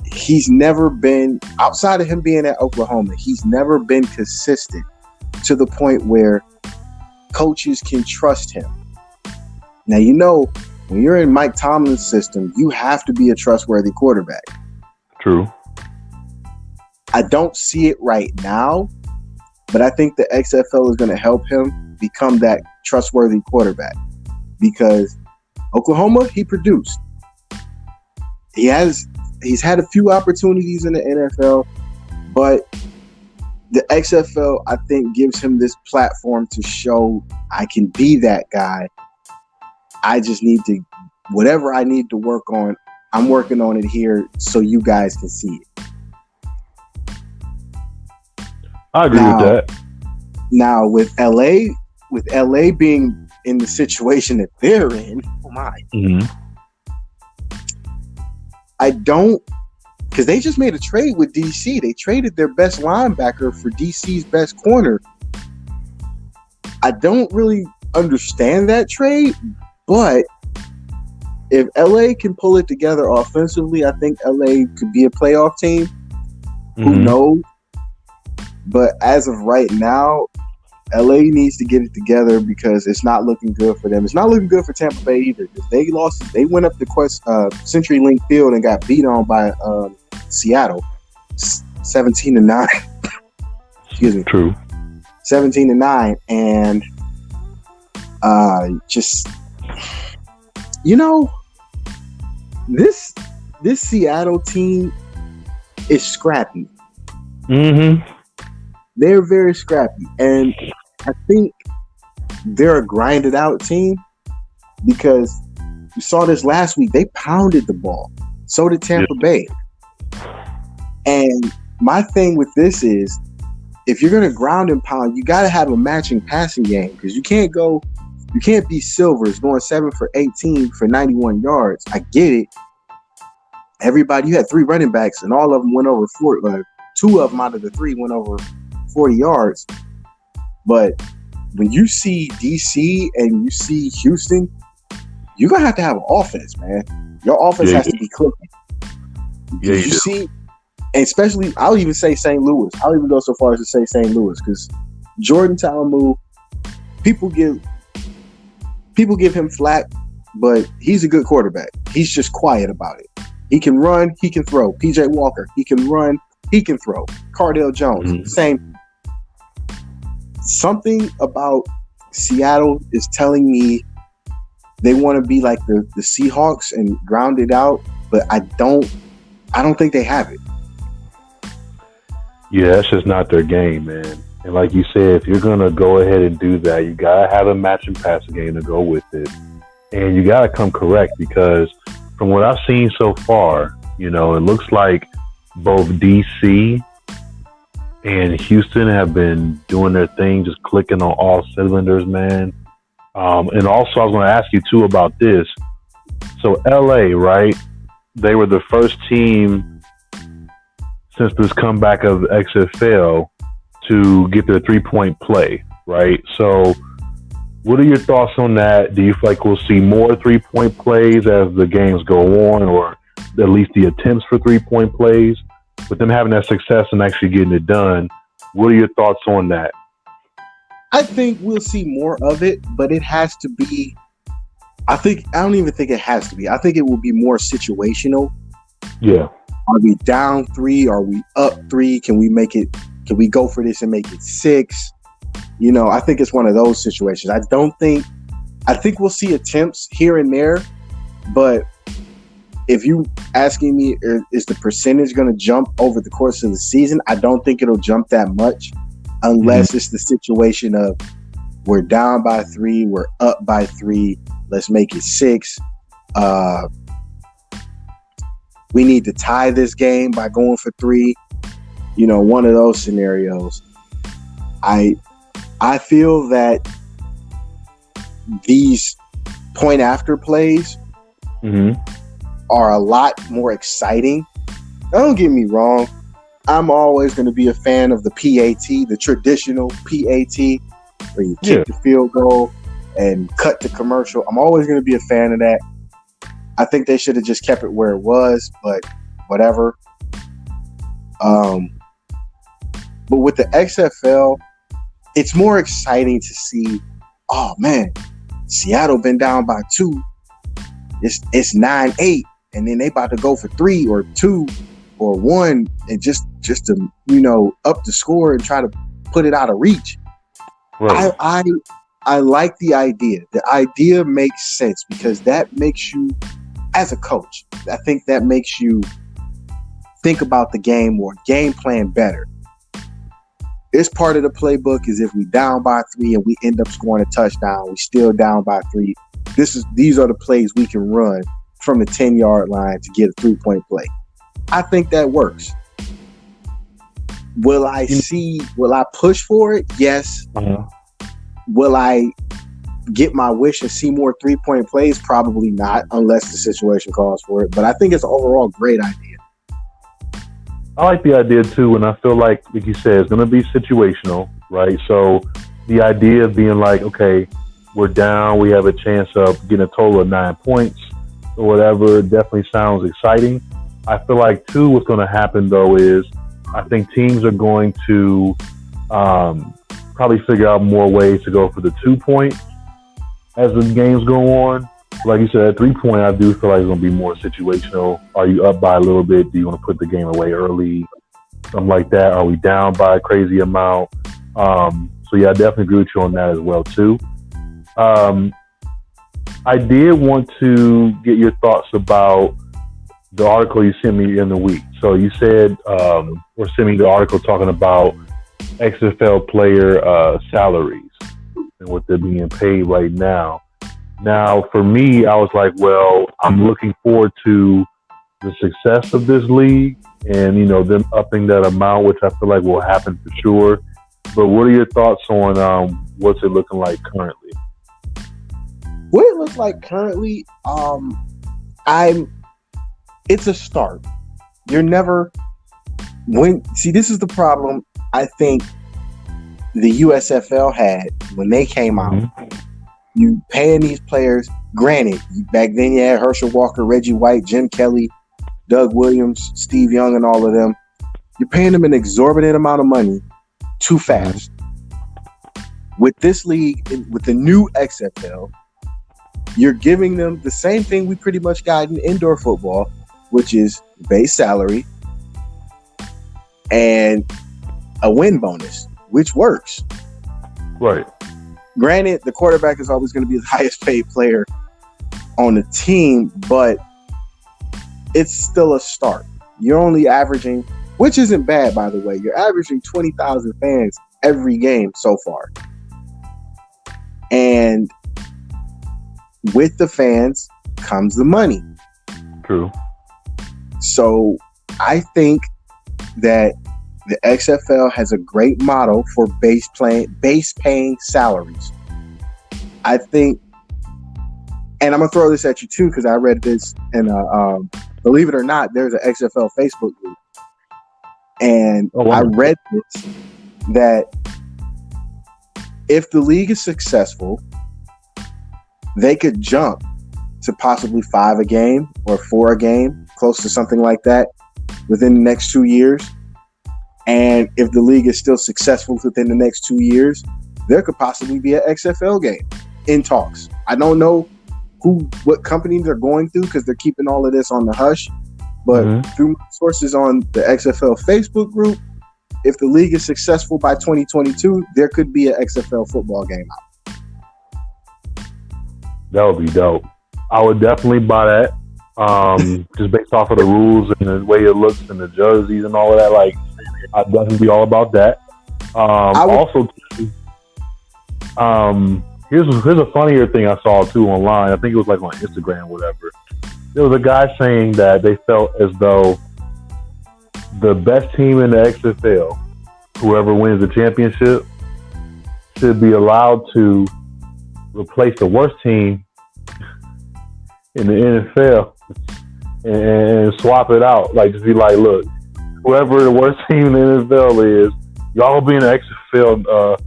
he's never been, outside of him being at Oklahoma, he's never been consistent to the point where coaches can trust him. Now, you know, when you're in Mike Tomlin's system, you have to be a trustworthy quarterback. True. I don't see it right now, but I think the XFL is going to help him become that trustworthy quarterback, because Oklahoma, he produced. He's had a few opportunities in the NFL, but the XFL, I think, gives him this platform to show I can be that guy. I just need to, whatever I need to work on, I'm working on it here so you guys can see it. I agree with that. Now, with LA being in the situation that they're in, oh my. Mm-hmm. I don't, because they just made a trade with DC. They traded their best linebacker for DC's best corner. I don't really understand that trade, but if LA can pull it together offensively, I think LA could be a playoff team. Mm-hmm. Who knows? But as of right now, LA needs to get it together because it's not looking good for them. It's not looking good for Tampa Bay either. They went up to CenturyLink Field and got beat on by Seattle, 17-9. Excuse me. True. 17-9, and just, you know, this Seattle team is scrappy. Mm-hmm. They're very scrappy, and I think they're a grinded out team because you saw this last week. They pounded the ball. So did Tampa Bay. And my thing with this is, if you're going to ground and pound, you got to have a matching passing game, because you can't be Silvers going 7 for 18 for 91 yards. I get it. Everybody, you had 3 running backs, and all of them went over 4. 2 of them out of the 3 went over 40 yards. But when you see DC and you see Houston, you're going to have an offense, man. Your offense has to be clicking. Yeah, you see, and especially, I'll even say St. Louis. I'll even go so far as to say St. Louis, because Jordan Talamu, people give him flack, but he's a good quarterback. He's just quiet about it. He can run, he can throw. PJ Walker, he can run, he can throw. Cardale Jones, same. Something about Seattle is telling me they want to be like the Seahawks and ground it out, but I don't think they have it. Yeah, that's just not their game, man. And like you said, if you're gonna go ahead and do that, you gotta have a matching passing game to go with it, and you gotta come correct, because from what I've seen so far, you know, it looks like both DC and Houston have been doing their thing, just clicking on all cylinders, man. And also, I was going to ask you, too, about this. So, LA, right? They were the first team since this comeback of XFL to get their three-point play, right? So, what are your thoughts on that? Do you feel like we'll see more three-point plays as the games go on, or at least the attempts for three-point plays? With them having that success and actually getting it done, what are your thoughts on that? I think we'll see more of it, but it has to be, I don't even think it has to be. I think it will be more situational. Yeah. Are we down 3? Are we up 3? Can we go for this and make it 6? You know, I think it's one of those situations. I think we'll see attempts here and there, but if you asking me, is the percentage going to jump over the course of the season? I don't think it'll jump that much, unless it's the situation of we're down by 3, we're up by 3, let's make it 6. We need to tie this game by going for 3. You know, one of those scenarios. I feel that these point after plays are a lot more exciting. Now, don't get me wrong. I'm always going to be a fan of the PAT, the traditional PAT, where you kick the field goal and cut the commercial. I'm always going to be a fan of that. I think they should have just kept it where it was, but whatever. But with the XFL, it's more exciting to see, oh man, Seattle been down by 2. It's 9-8, and then they about to go for 3 or 2 or 1, and just to up the score and try to put it out of reach. Right. I like the idea. The idea makes sense because that makes you, as a coach, I think that makes you think about the game or game plan better. It's part of the playbook is if we down by 3 and we end up scoring a touchdown, we still down by 3. These are the plays we can run from the 10-yard line to get a 3-point play. I think that works. Will I push for it? Yes. Uh-huh. Will I get my wish and see more 3-point plays? Probably not, unless the situation calls for it. But I think it's an overall great idea. I like the idea too, and I feel like you said, it's going to be situational, right? So the idea of being like, okay, we're down, we have a chance of getting a total of 9 points or whatever, definitely sounds exciting. I feel like too, what's going to happen though is I think teams are going to probably figure out more ways to go for the 2-point as the games go on. Like you said, at 3-point, I do feel like it's going to be more situational. Are you up by a little bit? Do you want to put the game away early? Something like that. Are we down by a crazy amount? So yeah, I definitely agree with you on that as well too. I did want to get your thoughts about the article you sent me in the week. So you said, or sent me the article talking about XFL player salaries and what they're being paid right now. Now, for me, I was like, well, I'm looking forward to the success of this league and, them upping that amount, which I feel like will happen for sure. But what are your thoughts on what's it looking like currently? What it looks like currently, it's a start. You're never this is the problem I think the USFL had when they came out. Mm-hmm. You paying these players, granted, back then you had Herschel Walker, Reggie White, Jim Kelly, Doug Williams, Steve Young, and all of them. You're paying them an exorbitant amount of money too fast. With this league, with the new XFL, you're giving them the same thing we pretty much got in indoor football, which is base salary and a win bonus, which works. Right. Granted, the quarterback is always going to be the highest paid player on the team, but it's still a start. You're only averaging, which isn't bad, by the way, you're averaging 20,000 fans every game so far. And with the fans comes the money. True. So I think that the XFL has a great model for base paying salaries. I think, and I'm gonna throw this at you too because I read this, and believe it or not, there's an XFL Facebook group, and I read this that if the league is successful, they could jump to possibly 5 a game or 4 a game, close to something like that, within the next 2 years. And if the league is still successful within the next 2 years, there could possibly be an XFL game in talks. I don't know what companies are going through because they're keeping all of this on the hush. But through my sources on the XFL Facebook group, if the league is successful by 2022, there could be an XFL football game out. That would be dope. I would definitely buy that. Just based off of the rules and the way it looks and the jerseys and all of that. Like, I'd definitely be all about that. Here's a funnier thing I saw too online. I think it was like on Instagram, whatever. There was a guy saying that they felt as though the best team in the XFL, whoever wins the championship, should be allowed to replace the worst team in the NFL and swap it out. Like, just be like, look, whoever the worst team in the NFL is, y'all will be in the XFL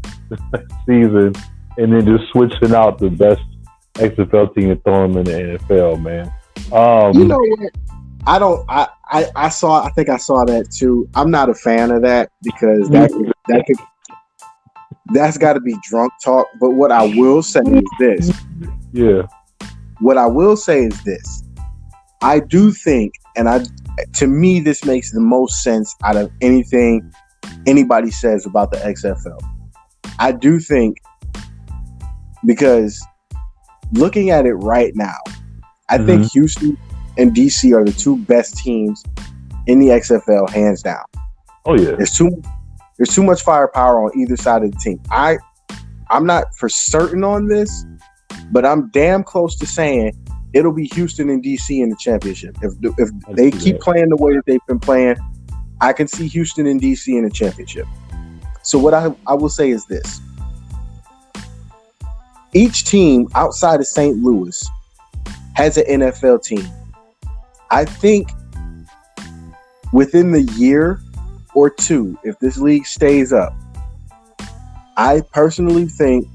season, and then just switching out the best XFL team and throwing them in the NFL, man. You know what? I think I saw that too. I'm not a fan of that because that's got to be drunk talk. But what I will say is this. Yeah. What I will say is this. I do think, to me, this makes the most sense out of anything anybody says about the XFL. I do think, because looking at it right now, I think Houston and DC are the two best teams in the XFL, hands down. Oh yeah. There's too much firepower on either side of the team. I'm not for certain on this, but I'm damn close to saying it'll be Houston and DC in the championship. If they keep playing the way that they've been playing, I can see Houston and DC in the championship. So what I will say is this. Each team outside of St. Louis has an NFL team. I think within the year or two, if this league stays up, I personally think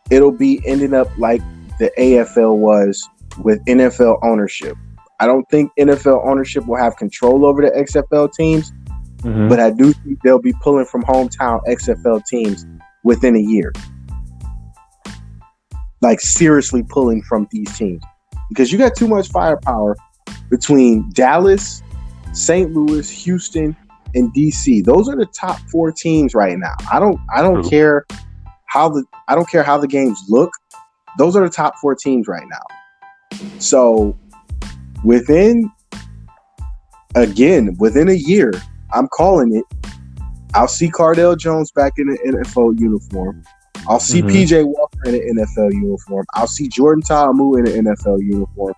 it'll be ending up like the AFL was with NFL ownership. I don't think NFL ownership will have control over the XFL teams, but I do think they'll be pulling from hometown XFL teams within a year. Like seriously pulling from these teams. Because you got too much firepower between Dallas, St. Louis, Houston, and DC. Those are the top four teams right now. I don't care how the games look. Those are the top four teams right now. So within a year, I'm calling it. I'll see Cardale Jones back in an NFL uniform. I'll see PJ Walker in an NFL uniform. I'll see Jordan Ta'amu in an NFL uniform.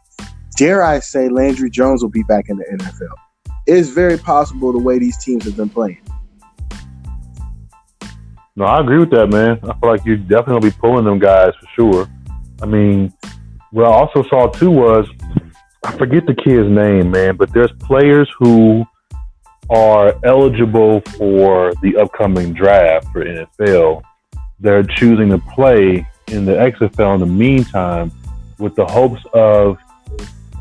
Dare I say Landry Jones will be back in the NFL. It is very possible the way these teams have been playing. No, I agree with that, man. I feel like you definitely be pulling them guys for sure. I mean, what I also saw too was, I forget the kid's name, man, but there's players who are eligible for the upcoming draft for NFL. They're choosing to play in the XFL in the meantime with the hopes of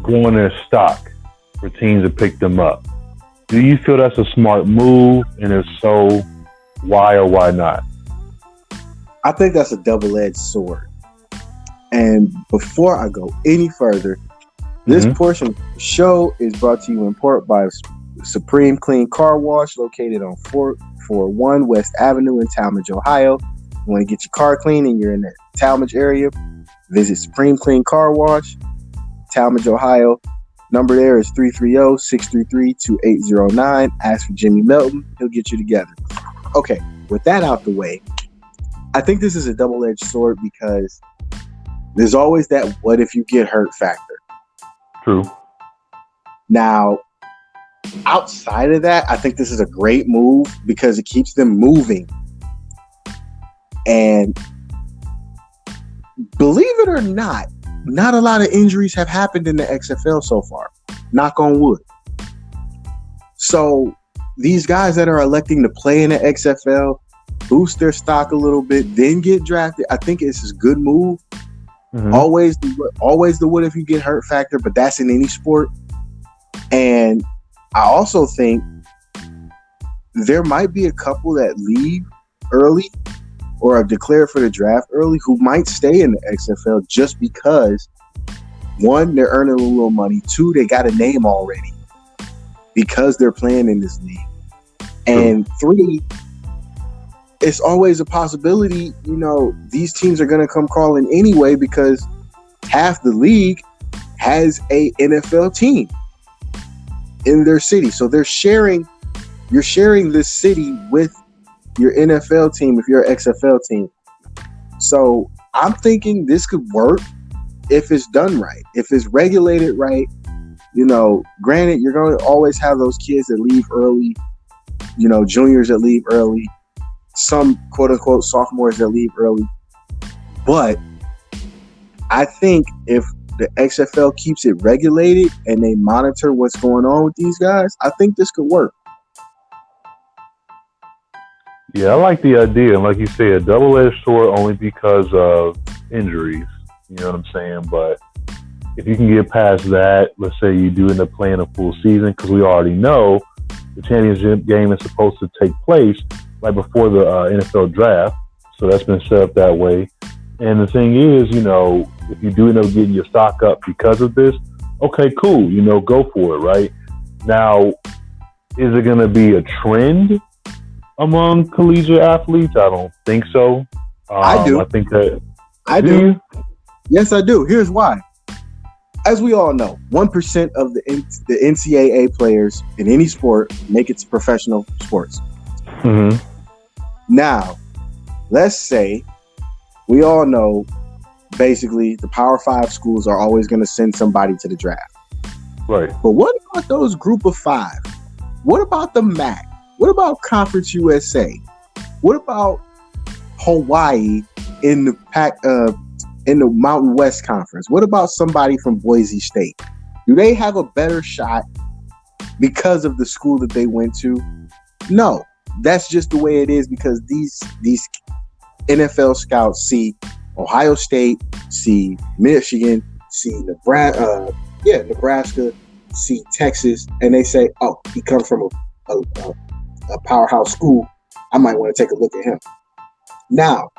growing their stock for teams to pick them up. Do you feel that's a smart move? And if so, why or why not? I think that's a double-edged sword. And before I go any further, this portion of the show is brought to you in part by Supreme Clean Car Wash, located on 441 West Avenue in Talmadge, Ohio. You want to get your car clean and you're in the Talmadge area, visit Supreme Clean Car Wash, Talmadge, Ohio. Number there is 330-633-2809. Ask for Jimmy Melton. He'll get you together. Okay, with that out the way, I think this is a double-edged sword because there's always that what if you get hurt factor. True. Now, outside of that, I think this is a great move because it keeps them moving. And believe it or not a lot of injuries have happened in the XFL so far. Knock on wood. So these guys that are electing to play in the XFL, boost their stock a little bit, then get drafted. I think it's a good move. Always the what if you get hurt factor, but that's in any sport. And I also think there might be a couple that leave early or have declared for the draft early who might stay in the XFL just because, one, they're earning a little money. Two, they got a name already because they're playing in this league. And three, it's always a possibility, these teams are going to come calling anyway because half the league has a NFL team in their city. So you're sharing this city with your NFL team if you're an XFL team. So I'm thinking this could work if it's done right, if it's regulated right. Granted, you're going to always have those kids that leave early, juniors that leave early, some quote unquote sophomores that leave early. But I think if the XFL keeps it regulated and they monitor what's going on with these guys, I think this could work. Yeah, I like the idea. And like you said, double-edged sword only because of injuries. You know what I'm saying? But if you can get past that, let's say you do end up playing a full season, because we already know the championship game is supposed to take place right before the NFL draft. So that's been set up that way. And the thing is, you know, if you do end up getting your stock up because of this, okay, cool. You know, go for it, right? Now, is it going to be a trend among collegiate athletes? I don't think so. I do. I think that. I do. Yes, I do. Here's why. As we all know, 1% of the NCAA players in any sport make it to professional sports. Mm-hmm. Now, let's say we all know basically the Power 5 schools are always going to send somebody to the draft. Right. But what about those group of 5? What about the MAC? What about Conference USA? What about Hawaii in the Mountain West Conference? What about somebody from Boise State? Do they have a better shot because of the school that they went to? No, that's just the way it is, because these NFL scouts see Ohio State, see Michigan, see Nebraska, see Texas, and they say, "Oh, he comes from a powerhouse school. I might want to take a look at him." Now,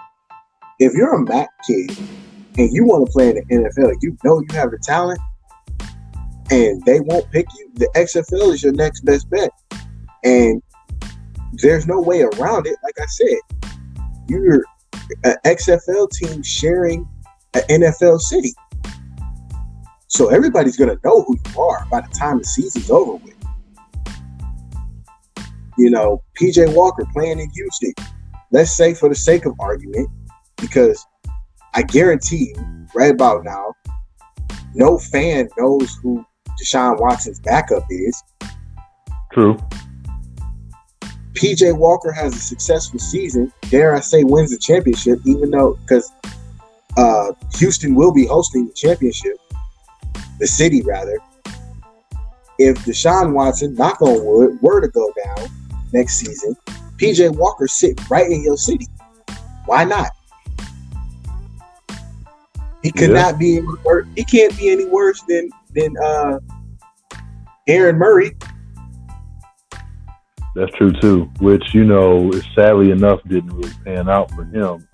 if you're a MAC kid and you want to play in the NFL, you know you have the talent, and they won't pick you, the XFL is your next best bet. And there's no way around it. Like I said, you're an XFL team sharing an NFL city. So everybody's going to know who you are by the time the season's over with. You know, PJ Walker playing in Houston. Let's say, for the sake of argument, because I guarantee you, right about now, no fan knows who Deshaun Watson's backup is. True. PJ Walker has a successful season. Dare I say, wins the championship, even though, because Houston will be hosting the championship, the city rather. If Deshaun Watson, knock on wood, were to go down next season, PJ Walker sitting right in your city. Why not? He could not be any worse. He can't be any worse than Aaron Murray. That's true too. Which, you know, sadly enough didn't really pan out for him.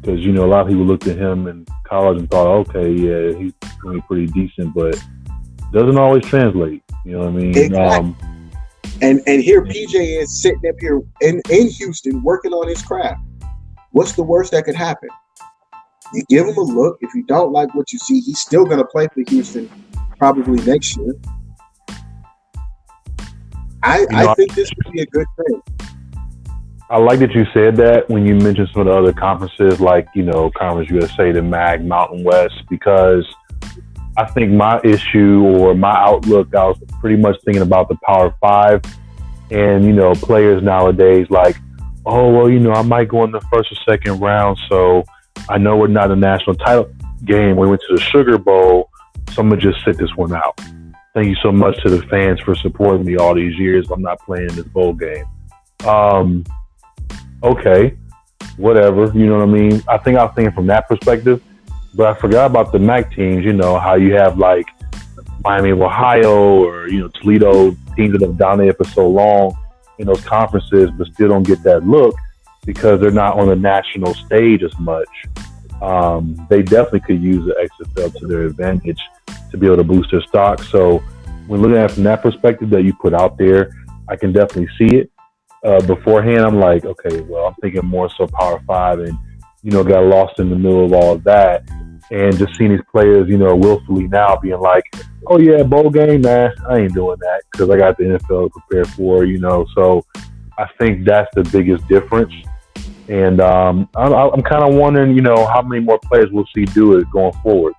Because, you know, a lot of people looked at him in college and thought, okay, yeah, he's going to be pretty decent, but doesn't always translate. You know what I mean? Exactly. And here PJ is sitting up here in Houston working on his craft. What's the worst that could happen? You give him a look. If you don't like what you see, he's still going to play for Houston probably next year. I think this would be a good thing. I like that you said that when you mentioned some of the other conferences, like, you know, Conference USA, the MAC, Mountain West, because I think my issue or my outlook, I was pretty much thinking about the Power 5 and, you know, players nowadays like, oh, well, you know, I might go in the first or second round, so I know we're not a national title game. We went to the Sugar Bowl, so I'm going to just sit this one out. Thank you so much to the fans for supporting me all these years. I'm not playing in this bowl game. Okay, whatever. You know what I mean? I think I was thinking from that perspective, but I forgot about the MAC teams. You know, how you have like Miami of Ohio or, you know, Toledo, teams that have dominated for so long in those conferences, but still don't get that look because they're not on the national stage as much. They definitely could use the XFL to their advantage to be able to boost their stock. So when looking at it from that perspective that you put out there, I can definitely see it. Beforehand, I'm like, okay, well, I'm thinking more so Power 5 and, you know, got lost in the middle of all of that. And just seeing these players, you know, willfully now being like, oh, yeah, bowl game, man, I ain't doing that because I got the NFL to prepare for, you know. So I think that's the biggest difference. And I'm kind of wondering, you know, how many more players we'll see do it going forward.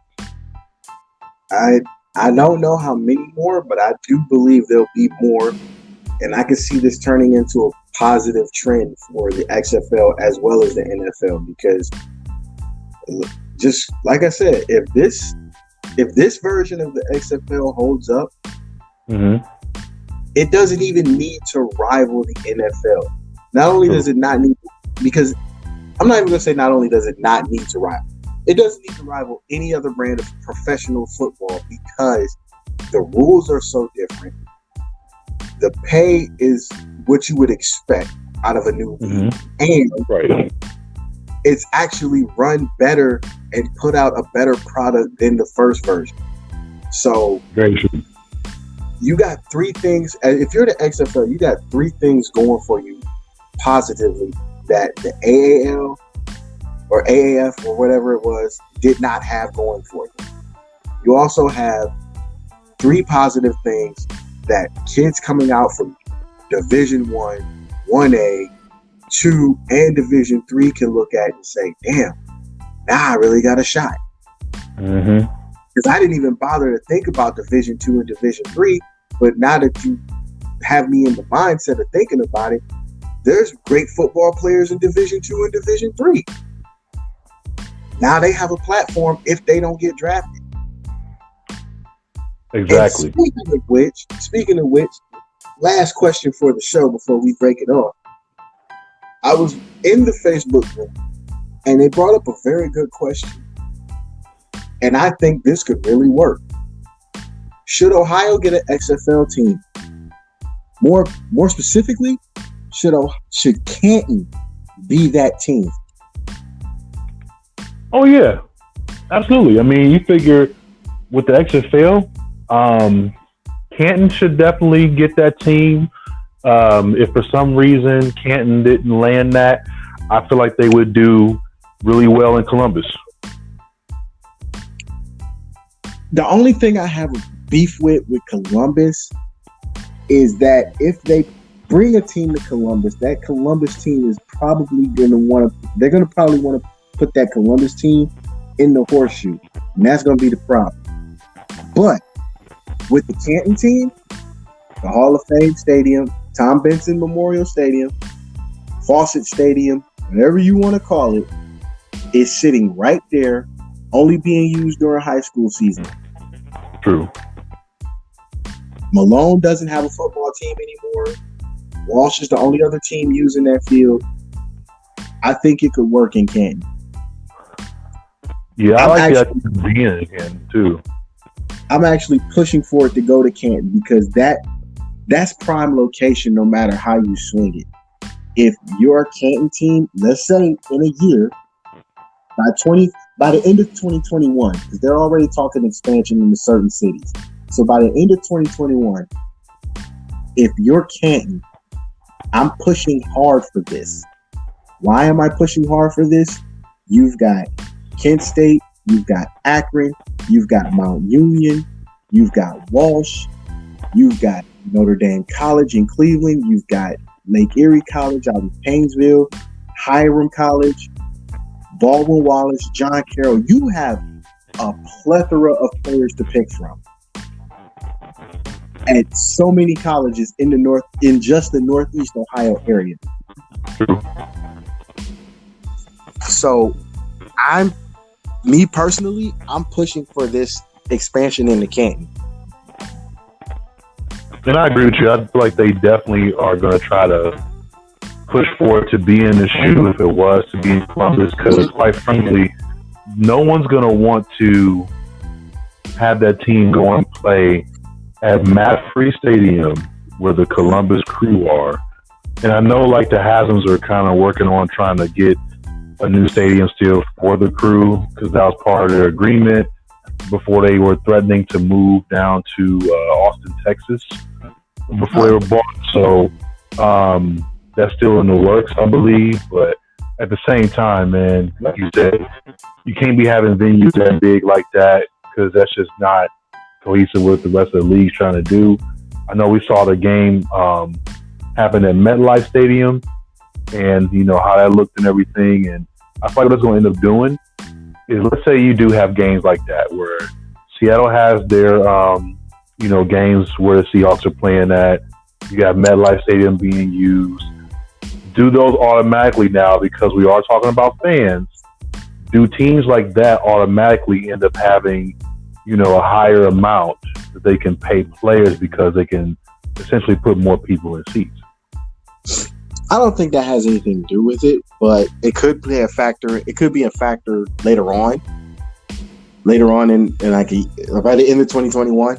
I don't know how many more, but I do believe there'll be more. And I can see this turning into a positive trend for the XFL as well as the NFL, because just like I said, if this version of the XFL holds up, it doesn't even need to rival the NFL. Not only does it not need, because I'm not even going to say not only does it not need to rival, it doesn't need to rival any other brand of professional football because the rules are so different. The pay is what you would expect out of a new league. And it's actually run better and put out a better product than the first version. So very true. You got three things. If you're the XFL, you got three things going for you positively that the AAL or AAF or whatever it was did not have going for them. You also have three positive things that kids coming out from Division 1, 1A, 2, and Division 3 can look at and say, damn, now I really got a shot. Because I didn't even bother to think about Division 2 and Division 3, but now that you have me in the mindset of thinking about it, there's great football players in Division 2 and Division 3. Now they have a platform if they don't get drafted. Exactly. And speaking of which, last question for the show before we break it off. I was in the Facebook group and they brought up a very good question. And I think this could really work. Should Ohio get an XFL team? More specifically, should Canton be that team? Oh yeah, absolutely. I mean, you figure with the XFL, Canton should definitely get that team. If for some reason Canton didn't land that, I feel like they would do really well in Columbus. The only thing I have a beef with Columbus is that if they bring a team to Columbus, that Columbus team is probably going to probably want to put that Columbus team in the horseshoe. And that's going to be the problem. But with the Canton team, the Hall of Fame Stadium, Tom Benson Memorial Stadium, Fawcett Stadium, whatever you want to call it, is sitting right there, only being used during high school season. True. Malone doesn't have a football team anymore. Walsh is the only other team using that field. I think it could work in Canton. Yeah, I like that being again too. I'm actually pushing for it to go to Canton because that's prime location no matter how you swing it. If you're a Canton team, let's say in a year, by the end of 2021, because they're already talking expansion into certain cities. So by the end of 2021, if you're Canton, I'm pushing hard for this. Why am I pushing hard for this? You've got Kent State, you've got Akron, you've got Mount Union, you've got Walsh, you've got Notre Dame College in Cleveland, you've got Lake Erie College out in Painesville, Hiram College, Baldwin Wallace, John Carroll. You have a plethora of players to pick from. And so many colleges in just the Northeast Ohio area. True. So I'm pushing for this expansion into Canton. And I agree with you. I feel like they definitely are going to try to push for it to be in the shoe if it was to be in Columbus, because quite frankly, no one's going to want to have that team go and play at Matt Free Stadium where the Columbus Crew are. And I know like the Hasms are kind of working on trying to get a new stadium still for the Crew, because that was part of their agreement before they were threatening to move down to Austin, Texas before they were bought. So that's still in the works, I believe. But at the same time, man, like you said, you can't be having venues that big like that, because that's just not cohesive with the rest of the league's trying to do. I know we saw the game happen at MetLife Stadium, and you know how that looked and everything. And I feel like what's going to end up doing is, let's say you do have games like that where Seattle has their games where the Seahawks are playing at. You got MetLife Stadium being used. Do those automatically now, because we are talking about fans. do teams like that automatically end up having, a higher amount that they can pay players because they can essentially put more people in seats? I don't think that has anything to do with it, but it could play a factor. It could be a factor later on in like by the end of 2021.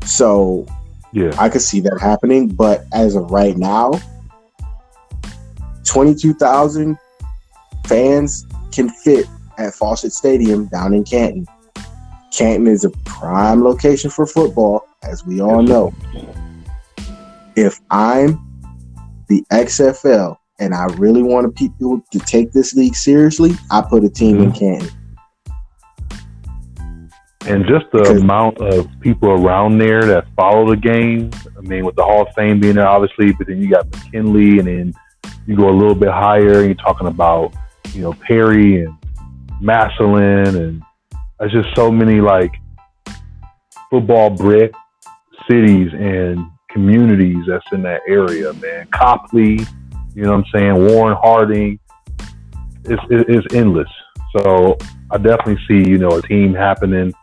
So yeah, I could see that happening. But as of right now, 22,000 fans can fit at Fawcett Stadium down in Canton. Canton is a prime location for football, as we all know. If I'm the XFL and I really want people to take this league seriously, I put a team in Canton. And just the amount of people around there that follow the game. I mean, with the Hall of Fame being there, obviously, but then you got McKinley, and then you go a little bit higher, and you're talking about, Perry and Massillon, and there's just so many like football brick cities and communities that's in that area, man. Copley, Warren Harding, it's endless. So I definitely see, a team happening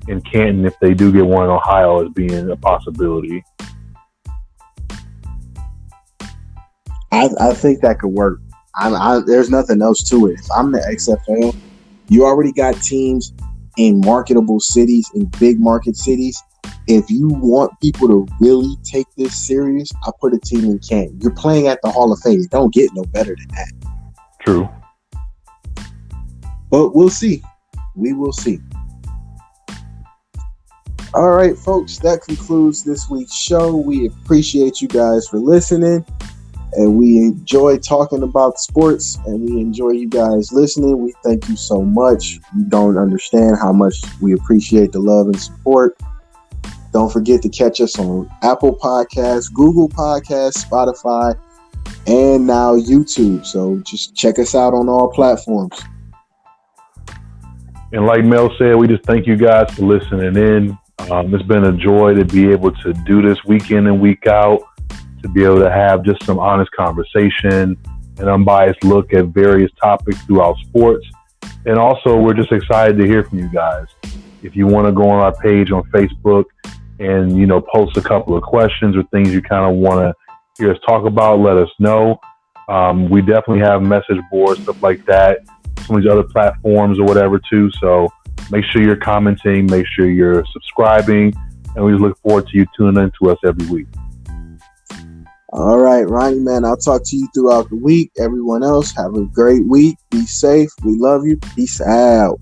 in Canton if they do get one in Ohio as being a possibility. I think that could work. There's nothing else to it. If I'm the XFL, you already got teams in marketable cities, in big market cities. If you want people to really take this serious, I put a team in Canton. You're playing at the Hall of Fame. It don't get no better than that. True. But we'll see. We will see. All right, folks, that concludes this week's show. We appreciate you guys for listening, and we enjoy talking about sports, and we enjoy you guys listening. We thank you so much. You don't understand how much we appreciate the love and support. Don't forget to catch us on Apple Podcasts, Google Podcasts, Spotify, and now YouTube. So just check us out on all platforms. And like Mel said, we just thank you guys for listening in. It's been a joy to be able to do this week in and week out, to be able to have just some honest conversation, an unbiased look at various topics throughout sports. And also, we're just excited to hear from you guys. If you want to go on our page on Facebook and, post a couple of questions or things you kind of want to hear us talk about, let us know. We definitely have message boards, stuff like that, some of these other platforms or whatever too. So make sure you're commenting, make sure you're subscribing, and we just look forward to you tuning in to us every week. All right, Ronnie, man, I'll talk to you throughout the week. Everyone else, have a great week. Be safe. We love you. Peace out.